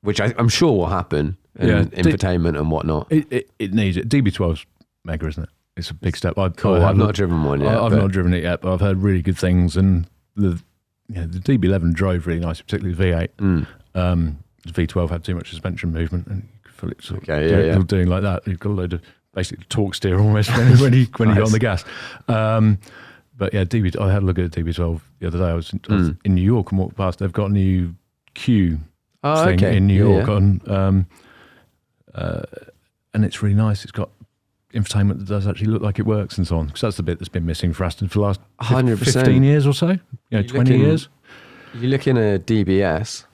[SPEAKER 1] Which I'm sure will happen. And infotainment and whatnot.
[SPEAKER 2] It needs it. DB12's mega, isn't it? It's a big step. I've
[SPEAKER 1] not driven one yet.
[SPEAKER 2] I've not driven it yet, but I've heard really good things. And the DB11 drove really nice, particularly the V8. The V12 had too much suspension movement, and you could feel it sort of doing like that. You've got a load of basically torque steer almost when you got on the gas. But yeah, I had a look at the DB12 the other day. I was in New York and walked past. They've got a new Q thing in New York on. And it's really nice. It's got infotainment that does actually look like it works and so on. Because that's the bit that's been missing for Aston for the last 15 years or so. 20 years.
[SPEAKER 1] You look in a DBS,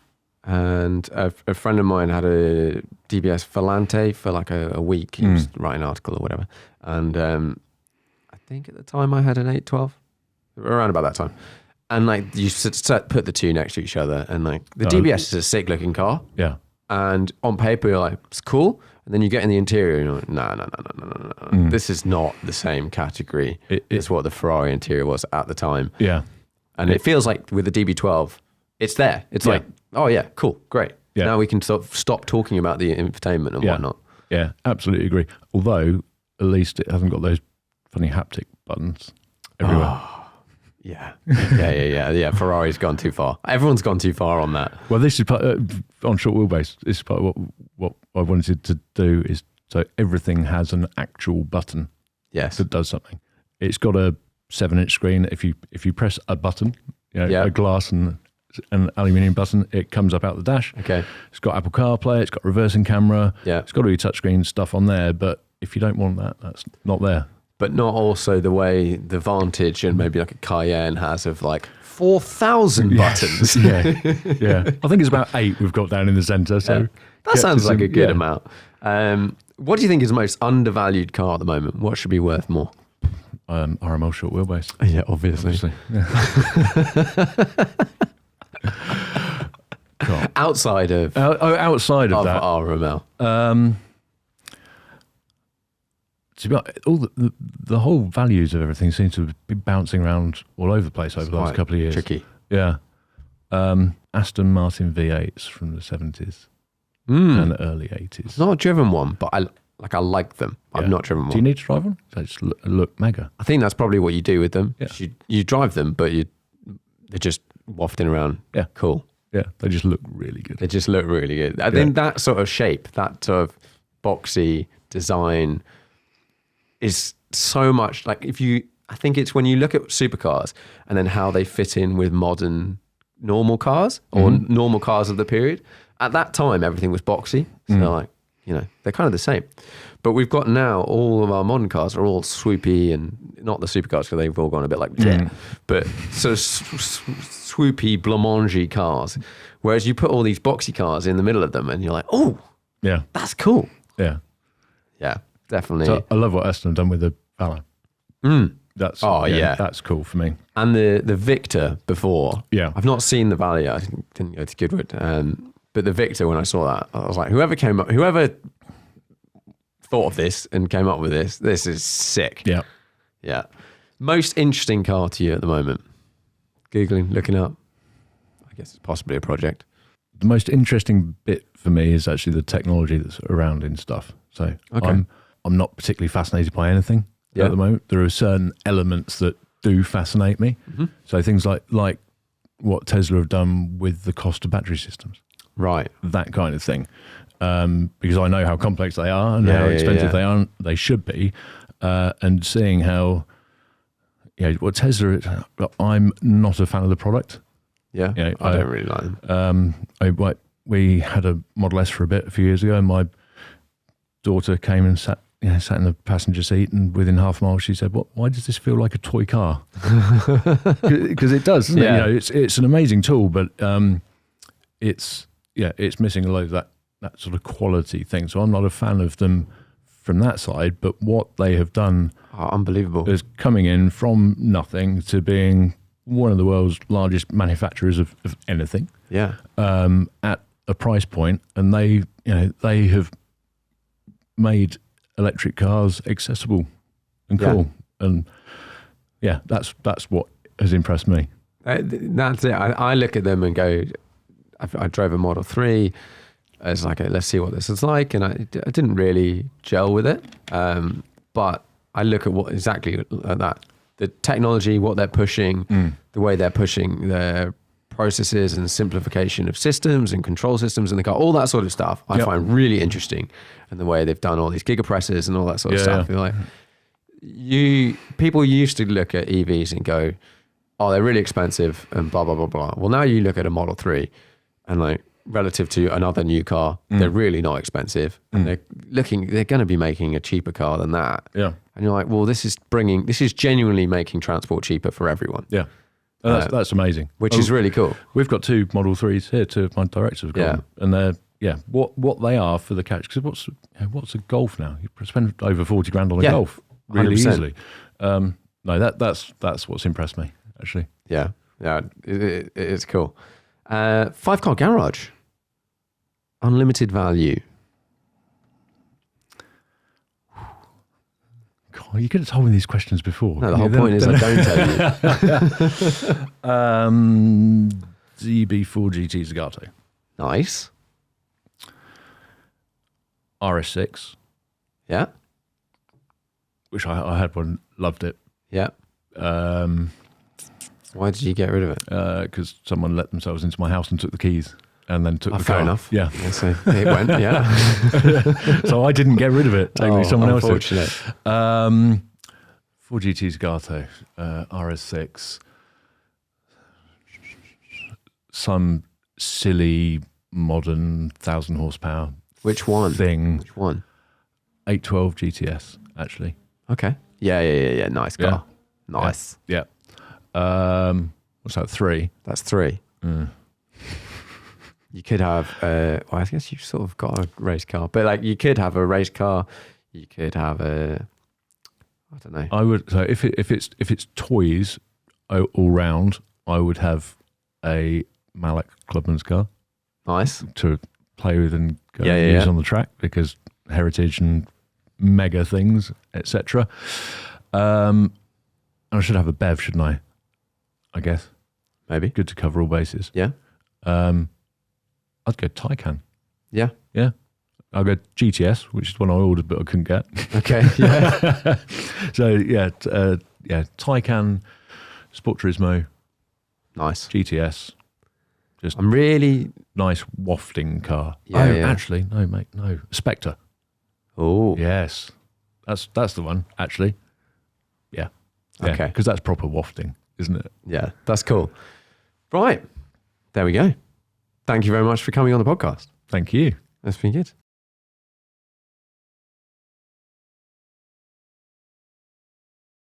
[SPEAKER 1] and a friend of mine had a DBS Volante for like a week. He was writing an article or whatever. And I think at the time I had an 812, around about that time. And like you put the two next to each other, and like the DBS is a sick looking car.
[SPEAKER 2] Yeah.
[SPEAKER 1] And on paper, you're like, it's cool. And then you get in the interior, and you're like, no. This is not the same category as what the Ferrari interior was at the time.
[SPEAKER 2] Yeah.
[SPEAKER 1] And it feels like with the DB12, it's there. It's like, oh yeah, cool, great. Yeah. Now we can sort of stop talking about the infotainment and whatnot.
[SPEAKER 2] Yeah, absolutely agree. Although, at least it hasn't got those funny haptic buttons everywhere.
[SPEAKER 1] Oh. Yeah. Ferrari's gone too far. Everyone's gone too far on that.
[SPEAKER 2] Well, this is part, on short wheelbase. This is part of what I wanted to do is so everything has an actual button.
[SPEAKER 1] Yes.
[SPEAKER 2] That does something. It's got a 7-inch screen. If you press a button, a glass and an aluminium button, it comes up out the dash.
[SPEAKER 1] Okay.
[SPEAKER 2] It's got Apple CarPlay. It's got reversing camera.
[SPEAKER 1] Yeah.
[SPEAKER 2] It's got all your touchscreen stuff on there, but if you don't want that, that's not there.
[SPEAKER 1] But not also the way the Vantage and maybe like a Cayenne has of like 4,000 buttons.
[SPEAKER 2] Yeah. I think it's about 8 we've got down in the centre. So
[SPEAKER 1] That sounds like a good amount. What do you think is the most undervalued car at the moment? What should be worth more?
[SPEAKER 2] RML short wheelbase.
[SPEAKER 1] Yeah, obviously.
[SPEAKER 2] Yeah.
[SPEAKER 1] Outside of
[SPEAKER 2] outside of that,
[SPEAKER 1] RML.
[SPEAKER 2] To be honest, all the whole values of everything seem to be bouncing around all over the place over the last couple of years.
[SPEAKER 1] Tricky.
[SPEAKER 2] Yeah. Aston Martin V8s from the 70s and the early 80s.
[SPEAKER 1] Not driven one, but I like them.
[SPEAKER 2] Yeah.
[SPEAKER 1] I've not driven one.
[SPEAKER 2] Do you need to drive them? They just look mega.
[SPEAKER 1] I think that's probably what you do with them.
[SPEAKER 2] Yeah.
[SPEAKER 1] You drive them, but they're just wafting around.
[SPEAKER 2] Yeah.
[SPEAKER 1] Cool.
[SPEAKER 2] Yeah, they just look really good.
[SPEAKER 1] They just look really good. I think that sort of shape, that sort of boxy design is so much like I think it's when you look at supercars and then how they fit in with modern normal cars or normal cars of the period. At that time, everything was boxy. So they're kind of the same. But we've got now all of our modern cars are all swoopy and not the supercars because they've all gone a bit like jet, but sort of swoopy, blancmange cars. Whereas you put all these boxy cars in the middle of them and you're like, oh,
[SPEAKER 2] yeah,
[SPEAKER 1] that's cool.
[SPEAKER 2] Yeah.
[SPEAKER 1] Yeah, definitely.
[SPEAKER 2] So I love what Aston have done with the Valor. That's that's cool for me.
[SPEAKER 1] And the Victor before.
[SPEAKER 2] Yeah.
[SPEAKER 1] I've not seen the Valley yet. I didn't go to Goodwood. But the Victor, when I saw that, I was like, whoever thought of this and came up with this is sick.
[SPEAKER 2] Yeah.
[SPEAKER 1] Yeah. Most interesting car to you at the moment? Googling, looking up. I guess it's possibly a project.
[SPEAKER 2] The most interesting bit for me is actually the technology that's around in stuff. So I'm not particularly fascinated by anything at the moment. There are certain elements that do fascinate me. So things like what Tesla have done with the cost of battery systems.
[SPEAKER 1] Right.
[SPEAKER 2] That kind of thing. Because I know how complex they are and how expensive they are, they should be. And seeing how, what Tesla, I'm not a fan of the product.
[SPEAKER 1] Yeah, I don't really like them.
[SPEAKER 2] We had a Model S for a few years ago, and my daughter came and sat in the passenger seat, and within half a mile she said, why does this feel like a toy car? Because it does, doesn't it? It's an amazing tool, but it's missing a load of that sort of quality thing. So I'm not a fan of them from that side, but what they have done
[SPEAKER 1] unbelievable
[SPEAKER 2] is coming in from nothing to being one of the world's largest manufacturers of anything.
[SPEAKER 1] Yeah.
[SPEAKER 2] At a price point, and they have made electric cars accessible and cool. And that's what has impressed me.
[SPEAKER 1] That's it. I look at them and go, I drove a Model 3 as like, let's see what this is like. And I didn't really gel with it. But I look at what exactly that, the technology, what they're pushing, the way they're pushing their processes and simplification of systems and control systems in the car, all that sort of stuff I find really interesting. And the way they've done all these gigapresses and all that sort of stuff. You're like, people used to look at EVs and go, oh, they're really expensive and blah, blah, blah, blah. Well, now you look at a Model 3 and like relative to another new car, they're really not expensive. And they're going to be making a cheaper car than that.
[SPEAKER 2] Yeah.
[SPEAKER 1] And you're like, well, this is genuinely making transport cheaper for everyone.
[SPEAKER 2] Yeah. That's amazing.
[SPEAKER 1] Which is really cool.
[SPEAKER 2] We've got 2 Model 3s here, 2 of my directors have got them, and they're, what they are for the catch, because what's a Golf now? You spend over 40 grand on a Golf really
[SPEAKER 1] 100%.
[SPEAKER 2] easily. No, that's what's impressed me, actually.
[SPEAKER 1] Yeah, it's cool. 5-car garage, unlimited value.
[SPEAKER 2] God, you could have told me these questions before.
[SPEAKER 1] No, the whole point is I don't tell you.
[SPEAKER 2] ZEB4 GT Zagato.
[SPEAKER 1] Nice.
[SPEAKER 2] RS6.
[SPEAKER 1] Yeah.
[SPEAKER 2] Which I had one, loved it.
[SPEAKER 1] Yeah. Why did you get rid of it?
[SPEAKER 2] Because someone let themselves into my house and took the keys. And then took the
[SPEAKER 1] fair
[SPEAKER 2] car.
[SPEAKER 1] enough.
[SPEAKER 2] Yeah.
[SPEAKER 1] So it went,
[SPEAKER 2] So I didn't get rid of it. Technically, someone else did.
[SPEAKER 1] Unfortunate.
[SPEAKER 2] 4 GT Zagato, RS6. Some silly modern 1,000 horsepower
[SPEAKER 1] Which one?
[SPEAKER 2] thing.
[SPEAKER 1] Which one?
[SPEAKER 2] 812 GTS, actually.
[SPEAKER 1] Okay. Yeah. Nice car. Nice.
[SPEAKER 2] Yeah. What's that, 3?
[SPEAKER 1] That's 3. You could have, well, I guess you've sort of got a race car, but like you could have a race car. You could have a, I don't know.
[SPEAKER 2] I would, so if it's toys all round, I would have a Mallock Clubman's car
[SPEAKER 1] Nice.
[SPEAKER 2] to play with and go
[SPEAKER 1] Yeah,
[SPEAKER 2] and
[SPEAKER 1] yeah,
[SPEAKER 2] use
[SPEAKER 1] yeah.
[SPEAKER 2] on the track, because heritage and mega things, etc. I should have a BEV, shouldn't I? I guess.
[SPEAKER 1] Maybe.
[SPEAKER 2] Good to cover all bases.
[SPEAKER 1] Yeah.
[SPEAKER 2] I'd go Taycan.
[SPEAKER 1] Yeah.
[SPEAKER 2] Yeah. I'll go GTS, which is one I ordered but I couldn't get.
[SPEAKER 1] Okay. Yeah.
[SPEAKER 2] So yeah, Taycan, Sport Turismo,
[SPEAKER 1] Nice.
[SPEAKER 2] GTS. Just
[SPEAKER 1] I'm really.
[SPEAKER 2] nice wafting car.
[SPEAKER 1] Yeah, yeah.
[SPEAKER 2] Actually, no, mate, no. Spectre.
[SPEAKER 1] Oh.
[SPEAKER 2] Yes. That's the one, actually. Yeah.
[SPEAKER 1] Okay.
[SPEAKER 2] Because that's proper wafting, isn't it?
[SPEAKER 1] Yeah. That's cool. Right. There we go. Thank you very much for coming on the podcast.
[SPEAKER 2] Thank you.
[SPEAKER 1] That's been good.